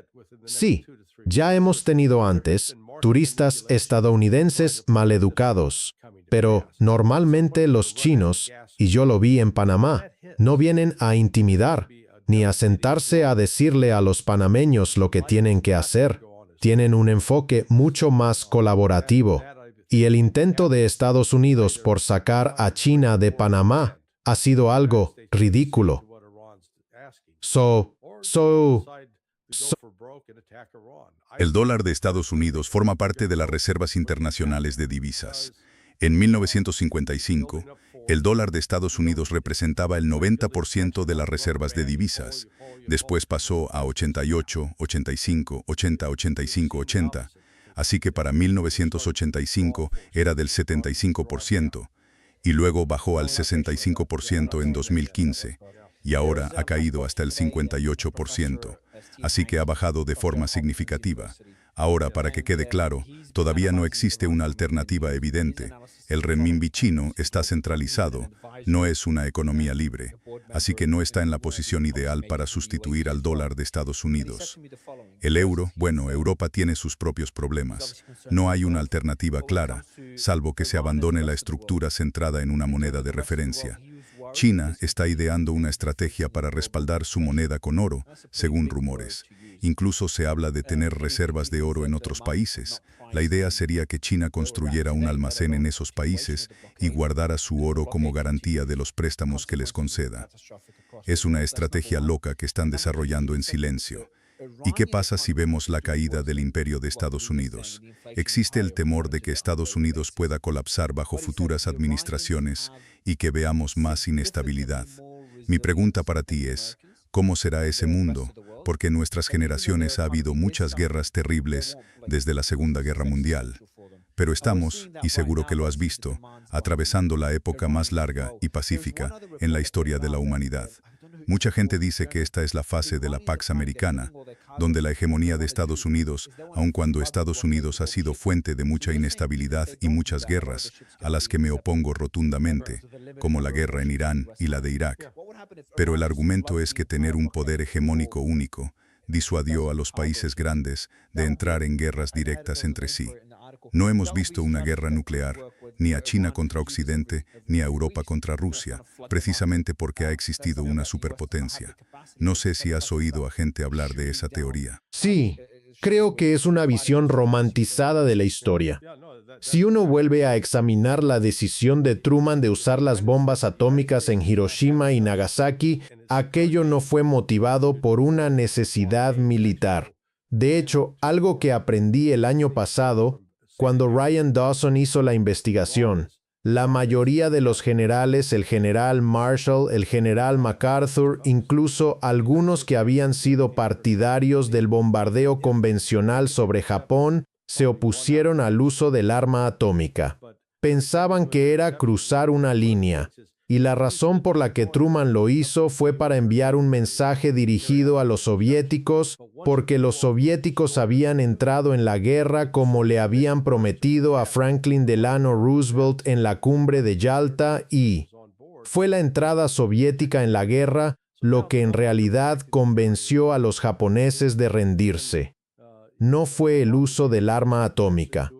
Sí, ya hemos tenido antes turistas estadounidenses maleducados, pero normalmente los chinos, y yo lo vi en Panamá, no vienen a intimidar, ni a sentarse a decirle a los panameños lo que tienen que hacer. Tienen un enfoque mucho más colaborativo. Y el intento de Estados Unidos por sacar a China de Panamá ha sido algo ridículo. El dólar de Estados Unidos forma parte de las reservas internacionales de divisas. En 1955, el dólar de Estados Unidos representaba el 90% de las reservas de divisas. Después pasó a 88, 85, 80, 85, 80. Así que para 1985 era del 75%, y luego bajó al 65% en 2015, y ahora ha caído hasta el 58%. Así que ha bajado de forma significativa. Ahora, para que quede claro, todavía no existe una alternativa evidente. El renminbi chino está centralizado, no es una economía libre, así que no está en la posición ideal para sustituir al dólar de Estados Unidos. El euro, bueno, Europa tiene sus propios problemas. No hay una alternativa clara, salvo que se abandone la estructura centrada en una moneda de referencia. China está ideando una estrategia para respaldar su moneda con oro, según rumores. Incluso se habla de tener reservas de oro en otros países. La idea sería que China construyera un almacén en esos países y guardara su oro como garantía de los préstamos que les conceda. Es una estrategia loca que están desarrollando en silencio. ¿Y qué pasa si vemos la caída del imperio de Estados Unidos? Existe el temor de que Estados Unidos pueda colapsar bajo futuras administraciones y que veamos más inestabilidad. Mi pregunta para ti es, ¿cómo será ese mundo? Porque en nuestras generaciones ha habido muchas guerras terribles desde la Segunda Guerra Mundial. Pero estamos, y seguro que lo has visto, atravesando la época más larga y pacífica en la historia de la humanidad. Mucha gente dice que esta es la fase de la Pax Americana, donde la hegemonía de Estados Unidos, aun cuando Estados Unidos ha sido fuente de mucha inestabilidad y muchas guerras, a las que me opongo rotundamente, como la guerra en Irán y la de Irak. Pero el argumento es que tener un poder hegemónico único disuadió a los países grandes de entrar en guerras directas entre sí. No hemos visto una guerra nuclear, ni a China contra Occidente, ni a Europa contra Rusia, precisamente porque ha existido una superpotencia. No sé si has oído a gente hablar de esa teoría. Sí, creo que es una visión romantizada de la historia. Si uno vuelve a examinar la decisión de Truman de usar las bombas atómicas en Hiroshima y Nagasaki, aquello no fue motivado por una necesidad militar. De hecho, algo que aprendí el año pasado, cuando Ryan Dawson hizo la investigación, la mayoría de los generales, el general Marshall, el general MacArthur, incluso algunos que habían sido partidarios del bombardeo convencional sobre Japón, se opusieron al uso del arma atómica. Pensaban que era cruzar una línea, y la razón por la que Truman lo hizo fue para enviar un mensaje dirigido a los soviéticos, porque los soviéticos habían entrado en la guerra como le habían prometido a Franklin Delano Roosevelt en la cumbre de Yalta y fue la entrada soviética en la guerra lo que en realidad convenció a los japoneses de rendirse. No fue el uso del arma atómica.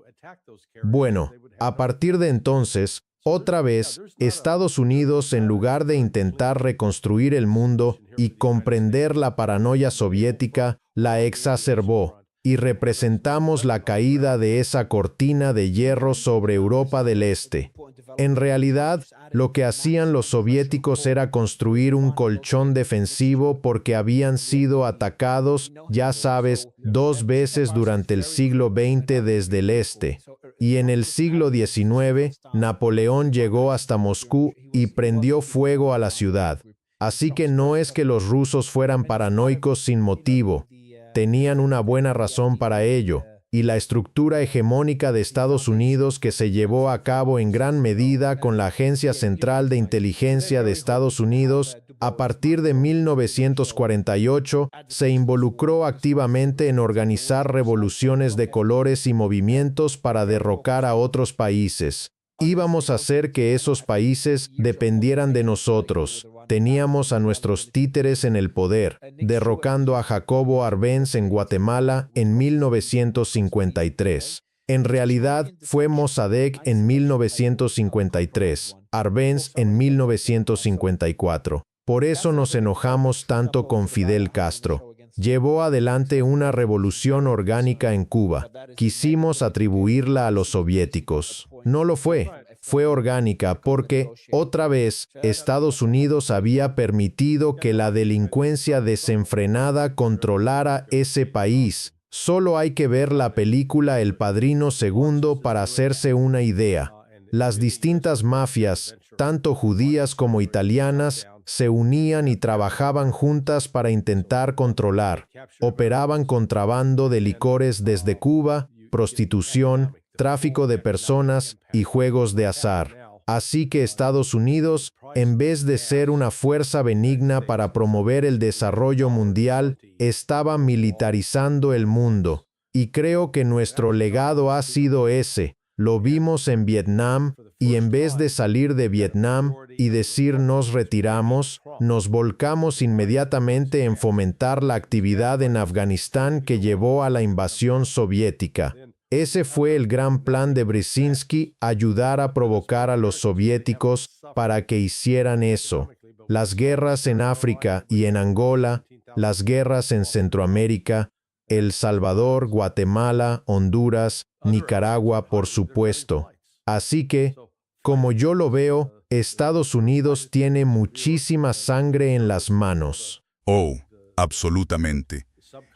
Bueno, a partir de entonces, otra vez, Estados Unidos, en lugar de intentar reconstruir el mundo y comprender la paranoia soviética, la exacerbó, y representamos la caída de esa cortina de hierro sobre Europa del Este. En realidad, lo que hacían los soviéticos era construir un colchón defensivo porque habían sido atacados, ya sabes, 2 veces durante el siglo XX desde el este. Y en el siglo XIX, Napoleón llegó hasta Moscú y prendió fuego a la ciudad. Así que no es que los rusos fueran paranoicos sin motivo. Tenían una buena razón para ello, y la estructura hegemónica de Estados Unidos, que se llevó a cabo en gran medida con la Agencia Central de Inteligencia de Estados Unidos, a partir de 1948, se involucró activamente en organizar revoluciones de colores y movimientos para derrocar a otros países. Íbamos a hacer que esos países dependieran de nosotros. Teníamos a nuestros títeres en el poder, derrocando a Jacobo Arbenz en Guatemala en 1953. En realidad, fue Mossadegh en 1953, Arbenz en 1954. Por eso nos enojamos tanto con Fidel Castro. Llevó adelante una revolución orgánica en Cuba. Quisimos atribuirla a los soviéticos. No lo fue. Fue orgánica porque, otra vez, Estados Unidos había permitido que la delincuencia desenfrenada controlara ese país. Solo hay que ver la película El Padrino Segundo para hacerse una idea. Las distintas mafias, tanto judías como italianas, se unían y trabajaban juntas para intentar controlar. Operaban contrabando de licores desde Cuba, prostitución, tráfico de personas y juegos de azar. Así que Estados Unidos, en vez de ser una fuerza benigna para promover el desarrollo mundial, estaba militarizando el mundo. Y creo que nuestro legado ha sido ese. Lo vimos en Vietnam, y en vez de salir de Vietnam y decir nos retiramos, nos volcamos inmediatamente en fomentar la actividad en Afganistán que llevó a la invasión soviética. Ese fue el gran plan de Brzezinski, ayudar a provocar a los soviéticos para que hicieran eso. Las guerras en África y en Angola, las guerras en Centroamérica, El Salvador, Guatemala, Honduras, Nicaragua, por supuesto. Así que, como yo lo veo, Estados Unidos tiene muchísima sangre en las manos. Oh, absolutamente.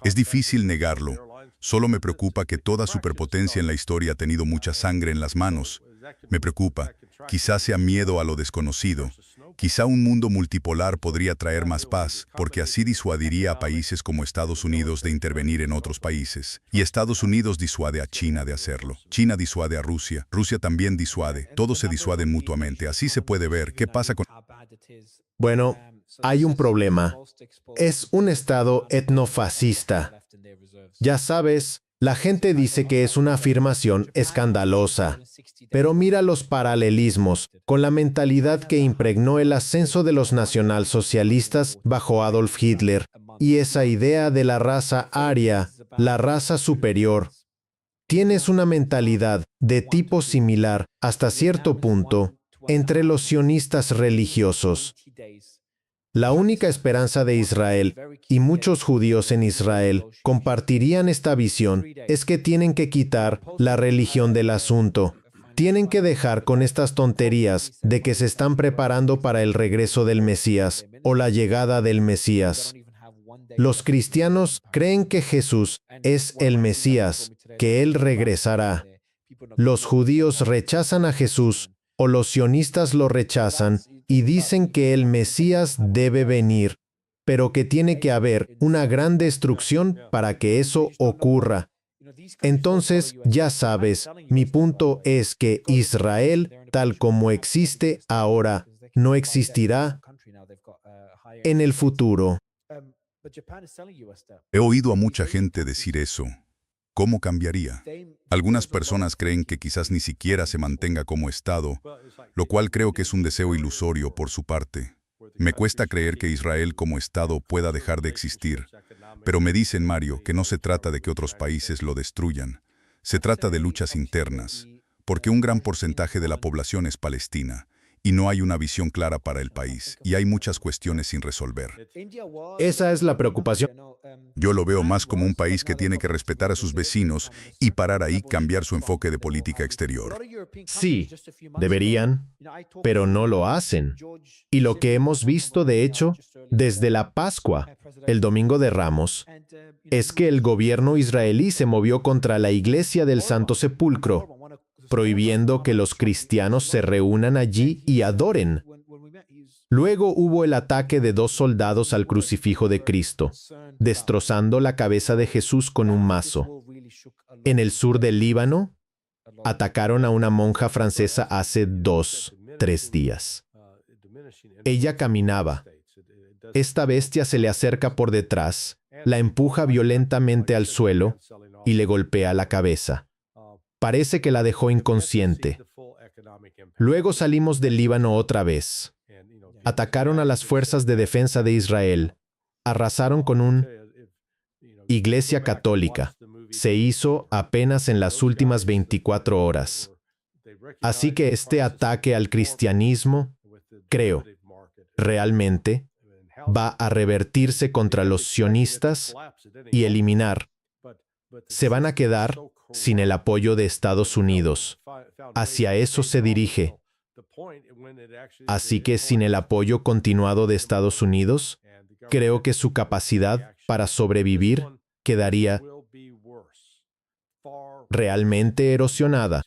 Es difícil negarlo. Solo me preocupa que toda superpotencia en la historia ha tenido mucha sangre en las manos. Me preocupa. Quizás sea miedo a lo desconocido. Quizá un mundo multipolar podría traer más paz, porque así disuadiría a países como Estados Unidos de intervenir en otros países. Y Estados Unidos disuade a China de hacerlo. China disuade a Rusia. Rusia también disuade. Todos se disuaden mutuamente. Así se puede ver qué pasa con... Bueno, hay un problema. Es un estado etnofascista. Ya sabes, la gente dice que es una afirmación escandalosa. Pero mira los paralelismos con la mentalidad que impregnó el ascenso de los nacionalsocialistas bajo Adolf Hitler y esa idea de la raza aria, la raza superior. Tienes una mentalidad de tipo similar hasta cierto punto entre los sionistas religiosos. La única esperanza de Israel, y muchos judíos en Israel compartirían esta visión, es que tienen que quitar la religión del asunto. Tienen que dejar con estas tonterías de que se están preparando para el regreso del Mesías o la llegada del Mesías. Los cristianos creen que Jesús es el Mesías, que Él regresará. Los judíos rechazan a Jesús, o los sionistas lo rechazan, y dicen que el Mesías debe venir, pero que tiene que haber una gran destrucción para que eso ocurra. Entonces, ya sabes, mi punto es que Israel, tal como existe ahora, no existirá en el futuro. He oído a mucha gente decir eso. ¿Cómo cambiaría? Algunas personas creen que quizás ni siquiera se mantenga como Estado, lo cual creo que es un deseo ilusorio por su parte. Me cuesta creer que Israel como Estado pueda dejar de existir, pero me dicen, Mario, que no se trata de que otros países lo destruyan. Se trata de luchas internas, porque un gran porcentaje de la población es palestina, y no hay una visión clara para el país, y hay muchas cuestiones sin resolver. Esa es la preocupación. Yo lo veo más como un país que tiene que respetar a sus vecinos y parar ahí cambiar su enfoque de política exterior. Sí, deberían, pero no lo hacen. Y lo que hemos visto, de hecho, desde la Pascua, el Domingo de Ramos, es que el gobierno israelí se movió contra la Iglesia del Santo Sepulcro, prohibiendo que los cristianos se reúnan allí y adoren. Luego hubo el ataque de 2 soldados al crucifijo de Cristo, destrozando la cabeza de Jesús con un mazo. En el sur del Líbano, atacaron a una monja francesa hace 3 días. Ella caminaba. Esta bestia se le acerca por detrás, la empuja violentamente al suelo y le golpea la cabeza. Parece que la dejó inconsciente. Luego salimos del Líbano otra vez. Atacaron a las fuerzas de defensa de Israel. Arrasaron con una iglesia católica. Se hizo apenas en las últimas 24 horas. Así que este ataque al cristianismo, creo, realmente va a revertirse contra los sionistas y eliminar. Se van a quedar sin el apoyo de Estados Unidos. Hacia eso se dirige. Así que sin el apoyo continuado de Estados Unidos, creo que su capacidad para sobrevivir quedaría realmente erosionada.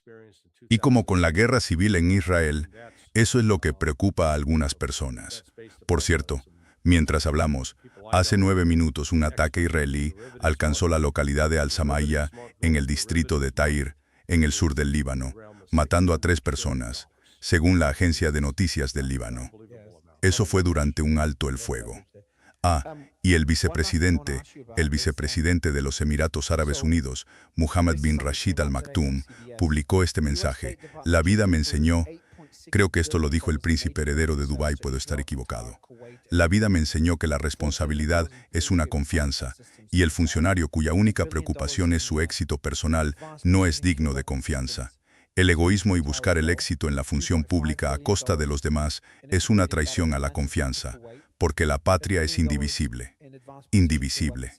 Y como con la guerra civil en Israel, eso es lo que preocupa a algunas personas. Por cierto, mientras hablamos, hace 9 minutos un ataque israelí alcanzó la localidad de Al-Samaya, en el distrito de Tair, en el sur del Líbano, matando a 3 personas, según la agencia de noticias del Líbano. Eso fue durante un alto el fuego. Y el vicepresidente de los Emiratos Árabes Unidos, Mohammed bin Rashid Al Maktoum, publicó este mensaje: "La vida me enseñó", creo que esto lo dijo el príncipe heredero de Dubái, puedo estar equivocado. "La vida me enseñó que la responsabilidad es una confianza, y el funcionario cuya única preocupación es su éxito personal no es digno de confianza. El egoísmo y buscar el éxito en la función pública a costa de los demás es una traición a la confianza, porque la patria es indivisible. Indivisible.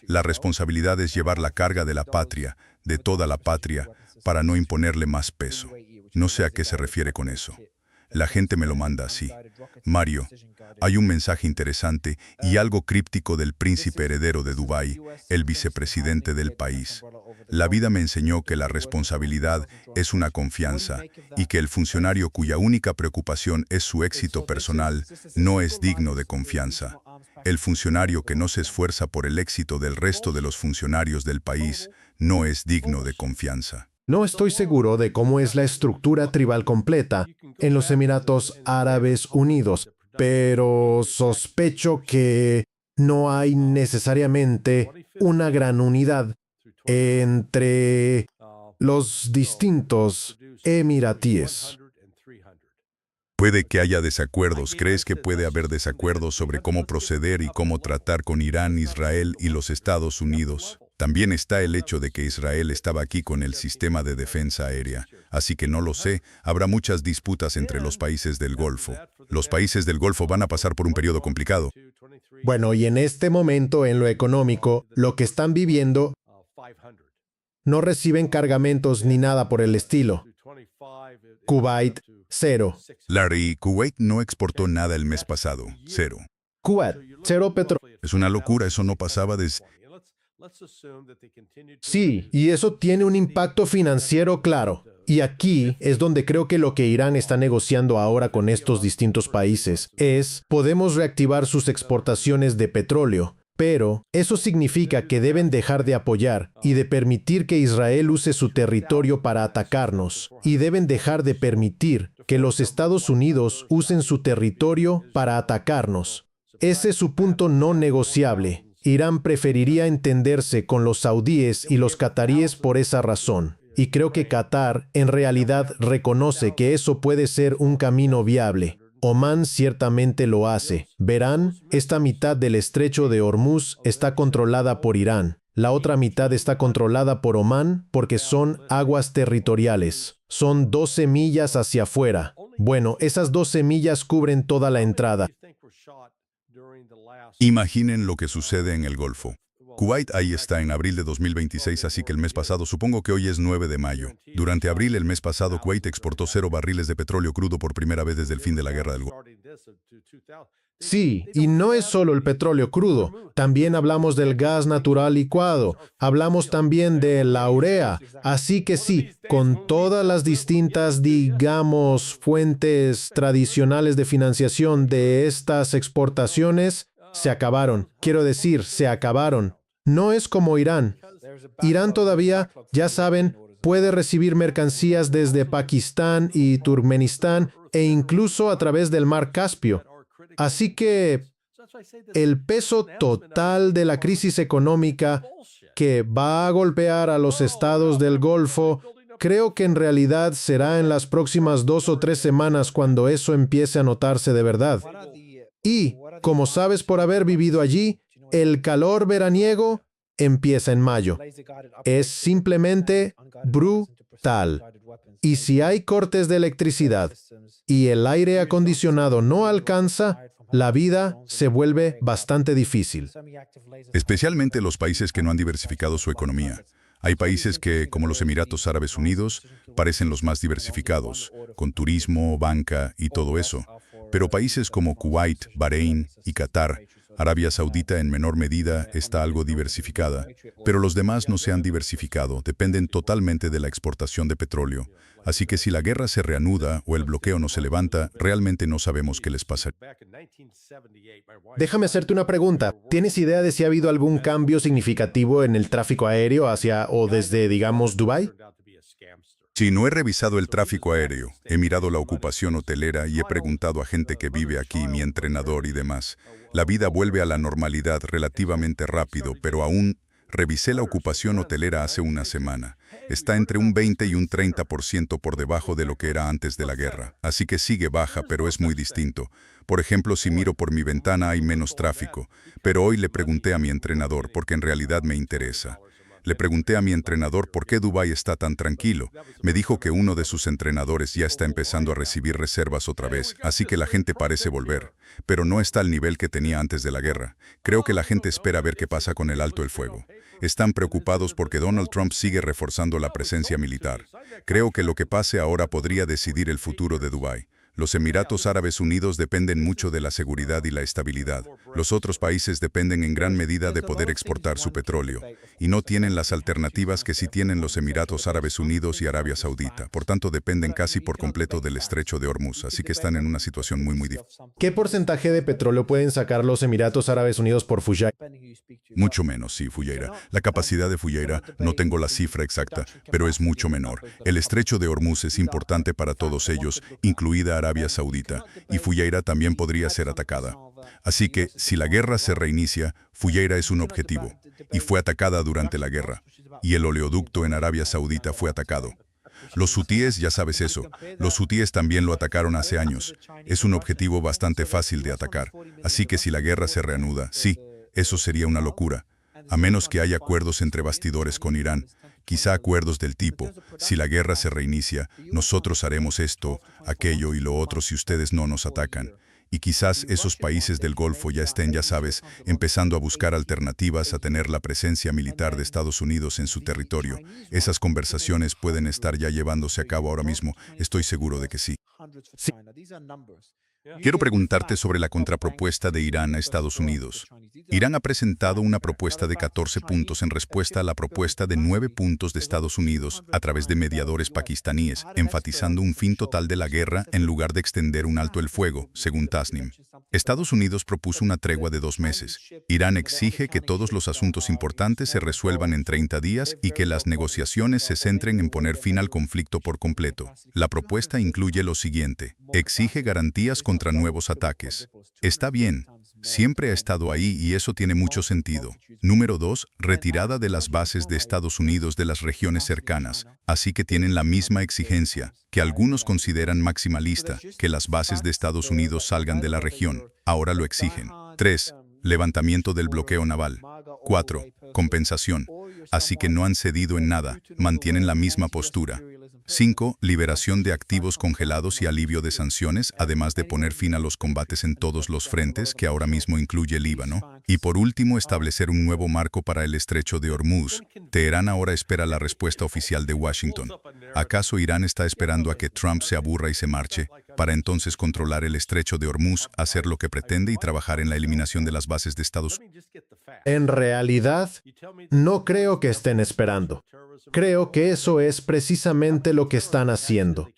La responsabilidad es llevar la carga de la patria, de toda la patria, para no imponerle más peso". No sé a qué se refiere con eso. La gente me lo manda así. Mario, hay un mensaje interesante y algo críptico del príncipe heredero de Dubái, el vicepresidente del país. "La vida me enseñó que la responsabilidad es una confianza y que el funcionario cuya única preocupación es su éxito personal no es digno de confianza. El funcionario que no se esfuerza por el éxito del resto de los funcionarios del país no es digno de confianza". No estoy seguro de cómo es la estructura tribal completa en los Emiratos Árabes Unidos, pero sospecho que no hay necesariamente una gran unidad entre los distintos emiratíes. Puede que haya desacuerdos. ¿Crees que puede haber desacuerdos sobre cómo proceder y cómo tratar con Irán, Israel y los Estados Unidos? También está el hecho de que Israel estaba aquí con el sistema de defensa aérea, así que no lo sé, habrá muchas disputas entre los países del Golfo. Los países del Golfo van a pasar por un periodo complicado. Bueno, y en este momento, en lo económico, lo que están viviendo, no reciben cargamentos ni nada por el estilo. Kuwait, 0. Larry, Kuwait no exportó nada el mes pasado, 0. Kuwait, 0 petróleo. Es una locura, eso no pasaba desde... Sí, y eso tiene un impacto financiero claro. Y aquí es donde creo que lo que Irán está negociando ahora con estos distintos países es, podemos reactivar sus exportaciones de petróleo, pero eso significa que deben dejar de apoyar y de permitir que Israel use su territorio para atacarnos, y deben dejar de permitir que los Estados Unidos usen su territorio para atacarnos. Ese es su punto no negociable. Irán preferiría entenderse con los saudíes y los cataríes por esa razón. Y creo que Qatar en realidad reconoce que eso puede ser un camino viable. Omán ciertamente lo hace. Verán, esta mitad del estrecho de Hormuz está controlada por Irán. La otra mitad está controlada por Omán porque son aguas territoriales. Son 12 millas hacia afuera. Bueno, esas 12 millas cubren toda la entrada. Imaginen lo que sucede en el Golfo. Kuwait ahí está en abril de 2026, así que el mes pasado, supongo que hoy es 9 de mayo. Durante abril el mes pasado, Kuwait exportó 0 barriles de petróleo crudo por primera vez desde el fin de la guerra del Golfo. Sí, y no es solo el petróleo crudo. También hablamos del gas natural licuado. Hablamos también de la urea. Así que sí, con todas las distintas, digamos, fuentes tradicionales de financiación de estas exportaciones, se acabaron. Quiero decir, se acabaron. No es como Irán. Irán todavía, ya saben, puede recibir mercancías desde Pakistán y Turkmenistán e incluso a través del mar Caspio. Así que el peso total de la crisis económica que va a golpear a los estados del Golfo, creo que en realidad será en las próximas 2 o 3 semanas cuando eso empiece a notarse de verdad. Y, como sabes por haber vivido allí, el calor veraniego empieza en mayo. Es simplemente brutal. Y si hay cortes de electricidad y el aire acondicionado no alcanza, la vida se vuelve bastante difícil. Especialmente los países que no han diversificado su economía. Hay países que, como los Emiratos Árabes Unidos, parecen los más diversificados, con turismo, banca y todo eso. Pero países como Kuwait, Bahrein y Qatar, Arabia Saudita en menor medida está algo diversificada, pero los demás no se han diversificado, dependen totalmente de la exportación de petróleo. Así que si la guerra se reanuda o el bloqueo no se levanta, realmente no sabemos qué les pasa. Déjame hacerte una pregunta. ¿Tienes idea de si ha habido algún cambio significativo en el tráfico aéreo hacia o desde, digamos, Dubái? Sí, no he revisado el tráfico aéreo, he mirado la ocupación hotelera y he preguntado a gente que vive aquí, mi entrenador y demás. La vida vuelve a la normalidad relativamente rápido, pero aún revisé la ocupación hotelera hace una semana. Está entre un 20 y un 30% por debajo de lo que era antes de la guerra. Así que sigue baja, pero es muy distinto. Por ejemplo, si miro por mi ventana hay menos tráfico. Pero hoy le pregunté a mi entrenador, porque en realidad me interesa. Le pregunté a mi entrenador por qué Dubái está tan tranquilo. Me dijo que uno de sus entrenadores ya está empezando a recibir reservas otra vez, así que la gente parece volver. Pero no está al nivel que tenía antes de la guerra. Creo que la gente espera ver qué pasa con el alto el fuego. Están preocupados porque Donald Trump sigue reforzando la presencia militar. Creo que lo que pase ahora podría decidir el futuro de Dubái. Los Emiratos Árabes Unidos dependen mucho de la seguridad y la estabilidad. Los otros países dependen en gran medida de poder exportar su petróleo, y no tienen las alternativas que sí tienen los Emiratos Árabes Unidos y Arabia Saudita. Por tanto, dependen casi por completo del estrecho de Hormuz, así que están en una situación muy difícil. ¿Qué porcentaje de petróleo pueden sacar los Emiratos Árabes Unidos por Fujairah? Mucho menos, sí, Fujairah. La capacidad de Fujairah, no tengo la cifra exacta, pero es mucho menor. El estrecho de Hormuz es importante para todos ellos, incluida Arabia Saudita, y Fujairah también podría ser atacada. Así que, si la guerra se reinicia, Fujairah es un objetivo, y fue atacada durante la guerra. Y el oleoducto en Arabia Saudita fue atacado. Los hutíes, ya sabes eso, los hutíes también lo atacaron hace años. Es un objetivo bastante fácil de atacar. Así que si la guerra se reanuda, sí, eso sería una locura. A menos que haya acuerdos entre bastidores con Irán. Quizá acuerdos del tipo, si la guerra se reinicia, nosotros haremos esto, aquello y lo otro si ustedes no nos atacan. Y quizás esos países del Golfo ya estén, ya sabes, empezando a buscar alternativas a tener la presencia militar de Estados Unidos en su territorio. Esas conversaciones pueden estar ya llevándose a cabo ahora mismo, estoy seguro de que sí. Quiero preguntarte sobre la contrapropuesta de Irán a Estados Unidos. Irán ha presentado una propuesta de 14 puntos en respuesta a la propuesta de 9 puntos de Estados Unidos a través de mediadores pakistaníes, enfatizando un fin total de la guerra en lugar de extender un alto el fuego, según Tasnim. Estados Unidos propuso una tregua de 2 meses. Irán exige que todos los asuntos importantes se resuelvan en 30 días y que las negociaciones se centren en poner fin al conflicto por completo. La propuesta incluye lo siguiente: exige garantías contra nuevos ataques. Está bien, Siempre ha estado ahí y eso tiene mucho sentido. Número 2, retirada de las bases de Estados Unidos de las regiones cercanas, así que tienen la misma exigencia, que algunos consideran maximalista, que las bases de Estados Unidos salgan de la región. Ahora lo exigen. 3, levantamiento del bloqueo naval. 4, compensación. Así que no han cedido en nada, mantienen la misma postura. 5. Liberación de activos congelados y alivio de sanciones, además de poner fin a los combates en todos los frentes, que ahora mismo incluye el Líbano. Y por último, establecer un nuevo marco para el estrecho de Hormuz. Teherán ahora espera la respuesta oficial de Washington. ¿Acaso Irán está esperando a que Trump se aburra y se marche, para entonces controlar el estrecho de Hormuz, hacer lo que pretende y trabajar en la eliminación de las bases de Estados Unidos? En realidad, no creo que estén esperando. Creo que eso es precisamente lo que están haciendo.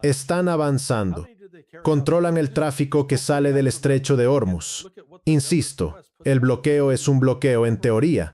Están avanzando. Controlan el tráfico que sale del estrecho de Hormuz. Insisto, el bloqueo es un bloqueo en teoría,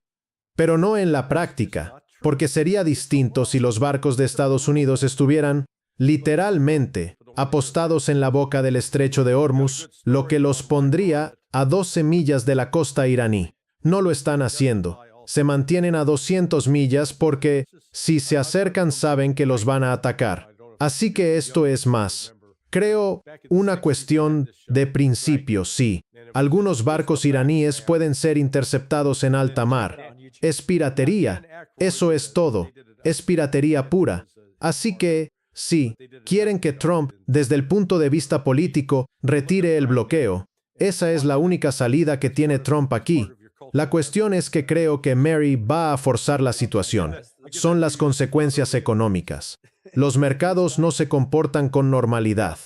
pero no en la práctica, porque sería distinto si los barcos de Estados Unidos estuvieran, literalmente, apostados en la boca del estrecho de Hormuz, lo que los pondría a 12 millas de la costa iraní. No lo están haciendo. Se mantienen a 200 millas porque, si se acercan, saben que los van a atacar. Así que esto es más, creo, una cuestión de principio, sí. Algunos barcos iraníes pueden ser interceptados en alta mar. Es piratería. Eso es todo. Es piratería pura. Así que, sí, quieren que Trump, desde el punto de vista político, retire el bloqueo. Esa es la única salida que tiene Trump aquí. La cuestión es que creo que Mary va a forzar la situación. Son las consecuencias económicas. Los mercados no se comportan con normalidad.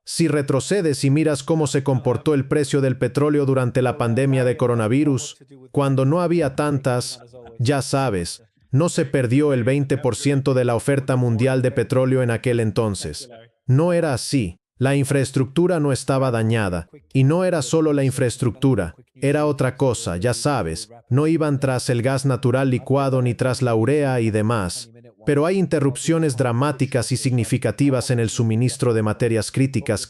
Si retrocedes y miras cómo se comportó el precio del petróleo durante la pandemia de coronavirus, cuando no había tantas, ya sabes, no se perdió el 20% de la oferta mundial de petróleo en aquel entonces. No era así. La infraestructura no estaba dañada, y no era solo la infraestructura, era otra cosa, ya sabes, no iban tras el gas natural licuado ni tras la urea y demás. Pero hay interrupciones dramáticas y significativas en el suministro de materias críticas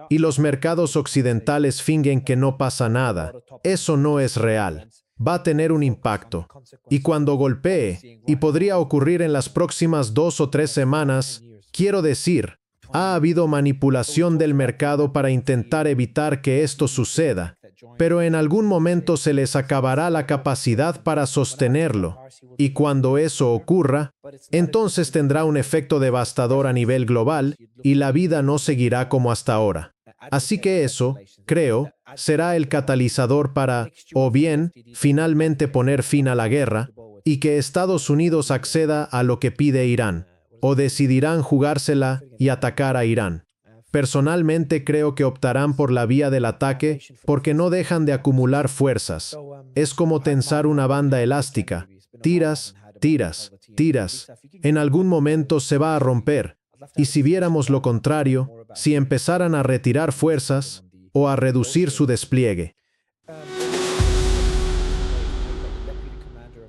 y los mercados occidentales fingen que no pasa nada. Eso no es real. Va a tener un impacto. Y cuando golpee, y podría ocurrir en las próximas 2 o 3 semanas, quiero decir, ha habido manipulación del mercado para intentar evitar que esto suceda, pero en algún momento se les acabará la capacidad para sostenerlo, y cuando eso ocurra, entonces tendrá un efecto devastador a nivel global y la vida no seguirá como hasta ahora. Así que eso, creo, será el catalizador para, o bien, finalmente poner fin a la guerra y que Estados Unidos acceda a lo que pide Irán. O decidirán jugársela y atacar a Irán. Personalmente creo que optarán por la vía del ataque porque no dejan de acumular fuerzas. Es como tensar una banda elástica. Tiras, tiras, tiras. En algún momento se va a romper. Y si viéramos lo contrario, si empezaran a retirar fuerzas o a reducir su despliegue.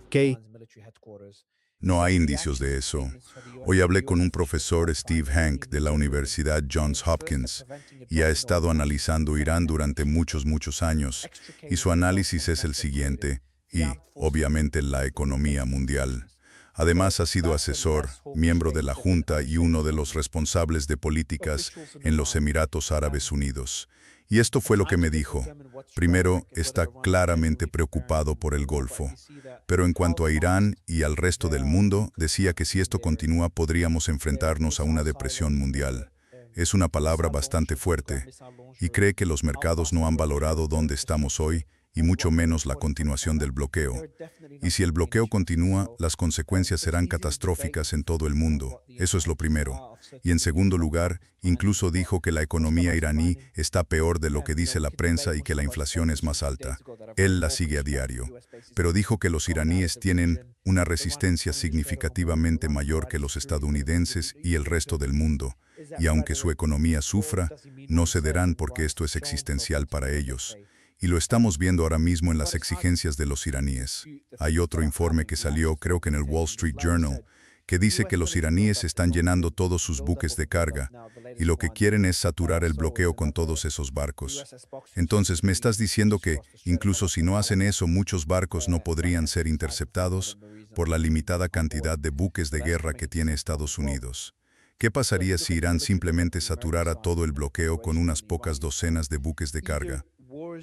¿Qué? No hay indicios de eso. Hoy hablé con un profesor, Steve Hank, de la Universidad Johns Hopkins, y ha estado analizando Irán durante muchos años, y su análisis es el siguiente, y, obviamente, la economía mundial. Además, ha sido asesor, miembro de la Junta y uno de los responsables de políticas en los Emiratos Árabes Unidos. Y esto fue lo que me dijo. Primero, está claramente preocupado por el Golfo. Pero en cuanto a Irán y al resto del mundo, decía que si esto continúa podríamos enfrentarnos a una depresión mundial. Es una palabra bastante fuerte, y cree que los mercados no han valorado dónde estamos hoy, y mucho menos la continuación del bloqueo. Y si el bloqueo continúa, las consecuencias serán catastróficas en todo el mundo. Eso es lo primero. Y en segundo lugar, incluso dijo que la economía iraní está peor de lo que dice la prensa y que la inflación es más alta. Él la sigue a diario. Pero dijo que los iraníes tienen una resistencia significativamente mayor que los estadounidenses y el resto del mundo. Y aunque su economía sufra, no cederán porque esto es existencial para ellos. Y lo estamos viendo ahora mismo en las exigencias de los iraníes. Hay otro informe que salió, creo que en el Wall Street Journal, que dice que los iraníes están llenando todos sus buques de carga y lo que quieren es saturar el bloqueo con todos esos barcos. Entonces, ¿me estás diciendo que, incluso si no hacen eso, muchos barcos no podrían ser interceptados por la limitada cantidad de buques de guerra que tiene Estados Unidos? ¿Qué pasaría si Irán simplemente saturara todo el bloqueo con unas pocas docenas de buques de carga?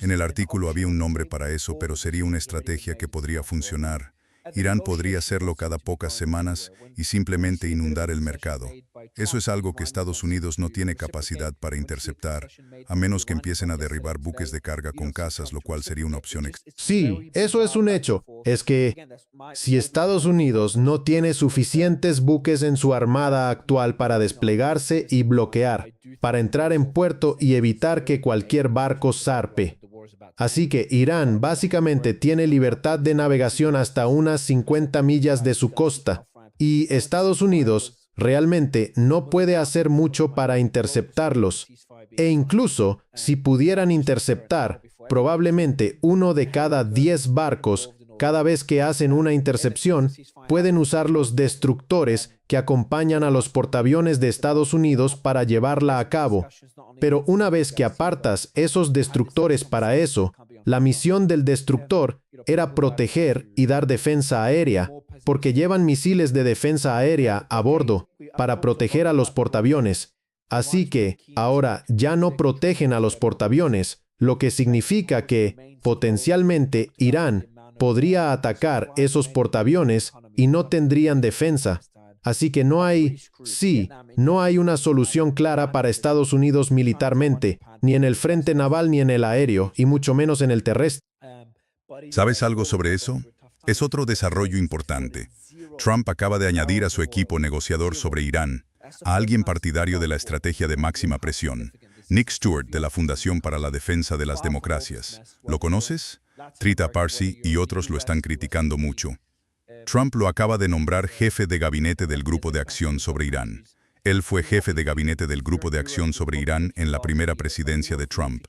En el artículo había un nombre para eso, pero sería una estrategia que podría funcionar. Irán podría hacerlo cada pocas semanas y simplemente inundar el mercado. Eso es algo que Estados Unidos no tiene capacidad para interceptar, a menos que empiecen a derribar buques de carga con cazas, lo cual sería una opción. Sí, eso es un hecho. Es que si Estados Unidos no tiene suficientes buques en su armada actual para desplegarse y bloquear, para entrar en puerto y evitar que cualquier barco zarpe. Así que Irán básicamente tiene libertad de navegación hasta unas 50 millas de su costa, y Estados Unidos realmente no puede hacer mucho para interceptarlos. E incluso si pudieran interceptar, probablemente uno de cada 10 barcos, cada vez que hacen una intercepción, pueden usar los destructores que acompañan a los portaaviones de Estados Unidos para llevarla a cabo. Pero una vez que apartas esos destructores para eso, la misión del destructor era proteger y dar defensa aérea, porque llevan misiles de defensa aérea a bordo para proteger a los portaaviones. Así que ahora ya no protegen a los portaaviones, lo que significa que, potencialmente, Irán podría atacar esos portaaviones y no tendrían defensa. Así que no hay una solución clara para Estados Unidos militarmente, ni en el frente naval ni en el aéreo, y mucho menos en el terrestre. ¿Sabes algo sobre eso? Es otro desarrollo importante. Trump acaba de añadir a su equipo negociador sobre Irán a alguien partidario de la estrategia de máxima presión, Nick Stewart, de la Fundación para la Defensa de las Democracias. ¿Lo conoces? Trita Parsi y otros lo están criticando mucho. Trump lo acaba de nombrar jefe de gabinete del Grupo de Acción sobre Irán. Él fue jefe de gabinete del Grupo de Acción sobre Irán en la primera presidencia de Trump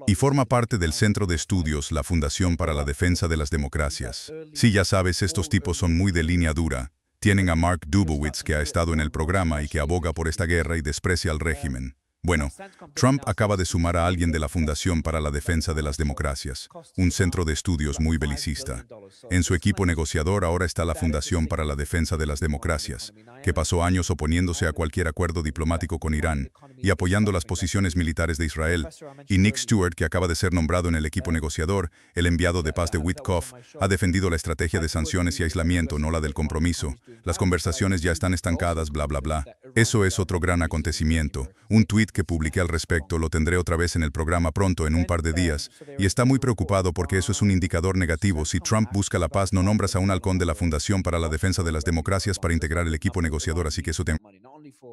y forma parte del Centro de Estudios, la Fundación para la Defensa de las Democracias. Sí, ya sabes, estos tipos son muy de línea dura. Tienen a Mark Dubowitz, que ha estado en el programa y que aboga por esta guerra y desprecia al régimen. Bueno, Trump acaba de sumar a alguien de la Fundación para la Defensa de las Democracias, un centro de estudios muy belicista. En su equipo negociador ahora está la Fundación para la Defensa de las Democracias, que pasó años oponiéndose a cualquier acuerdo diplomático con Irán y apoyando las posiciones militares de Israel, y Nick Stewart, que acaba de ser nombrado en el equipo negociador, el enviado de paz de Witkoff, ha defendido la estrategia de sanciones y aislamiento, no la del compromiso. Las conversaciones ya están estancadas, bla, bla, bla. Eso es otro gran acontecimiento. Un tuit que publiqué al respecto lo tendré otra vez en el programa pronto, en un par de días, y está muy preocupado porque eso es un indicador negativo. Si Trump busca la paz, no nombras a un halcón de la Fundación para la Defensa de las Democracias para integrar el equipo negociador, así que eso te...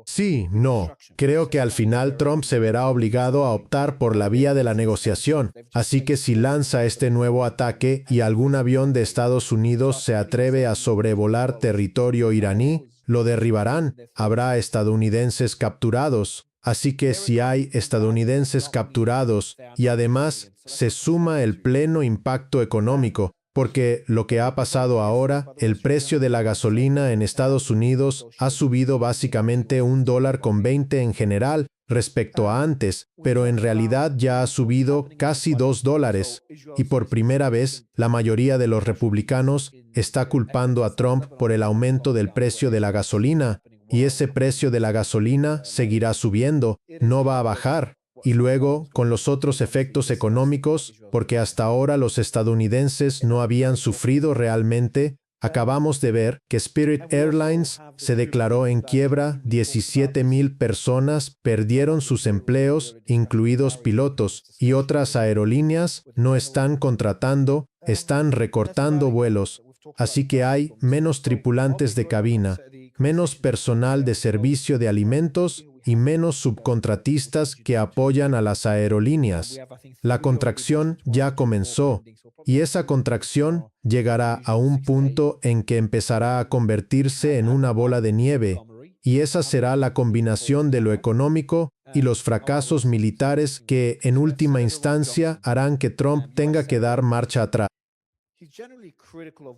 Sí, no. Creo que al final Trump se verá obligado a optar por la vía de la negociación. Así que si lanza este nuevo ataque y algún avión de Estados Unidos se atreve a sobrevolar territorio iraní, lo derribarán. Habrá estadounidenses capturados. Así que si hay estadounidenses capturados y además se suma el pleno impacto económico, porque lo que ha pasado ahora, el precio de la gasolina en Estados Unidos ha subido básicamente $1.20 en general respecto a antes, pero en realidad ya ha subido casi $2. Y por primera vez, la mayoría de los republicanos está culpando a Trump por el aumento del precio de la gasolina. Y ese precio de la gasolina seguirá subiendo, no va a bajar. Y luego, con los otros efectos económicos, porque hasta ahora los estadounidenses no habían sufrido realmente, acabamos de ver que Spirit Airlines se declaró en quiebra, 17,000 personas perdieron sus empleos, incluidos pilotos, y otras aerolíneas no están contratando, están recortando vuelos. Así que hay menos tripulantes de cabina, menos personal de servicio de alimentos y menos subcontratistas que apoyan a las aerolíneas. La contracción ya comenzó, y esa contracción llegará a un punto en que empezará a convertirse en una bola de nieve, y esa será la combinación de lo económico y los fracasos militares que, en última instancia, harán que Trump tenga que dar marcha atrás.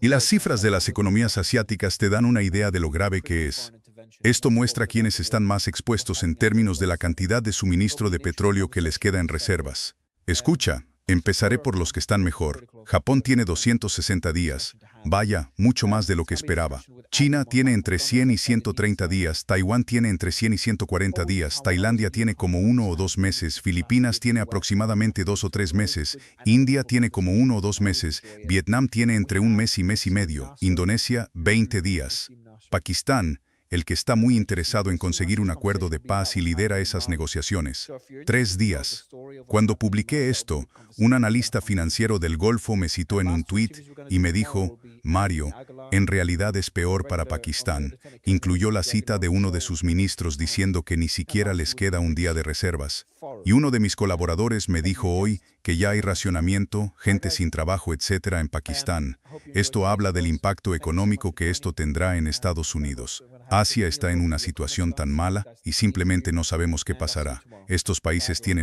Y las cifras de las economías asiáticas te dan una idea de lo grave que es. Esto muestra quiénes están más expuestos en términos de la cantidad de suministro de petróleo que les queda en reservas. Escucha, empezaré por los que están mejor. Japón tiene 260 días. Vaya, mucho más de lo que esperaba. China tiene entre 100 y 130 días, Taiwán tiene entre 100 y 140 días, Tailandia tiene como 1 o 2 meses, Filipinas tiene aproximadamente 2 o 3 meses, India tiene como 1 o 2 meses, Vietnam tiene entre un mes y medio, Indonesia 20 días. Pakistán, el que está muy interesado en conseguir un acuerdo de paz y lidera esas negociaciones. 3 días. Cuando publiqué esto, un analista financiero del Golfo me citó en un tuit y me dijo, Mario, en realidad es peor para Pakistán. Incluyó la cita de uno de sus ministros diciendo que ni siquiera les queda un día de reservas. Y uno de mis colaboradores me dijo hoy que ya hay racionamiento, gente sin trabajo, etcétera, en Pakistán. Esto habla del impacto económico que esto tendrá en Estados Unidos. Asia está en una situación tan mala y simplemente no sabemos qué pasará. Estos países tienen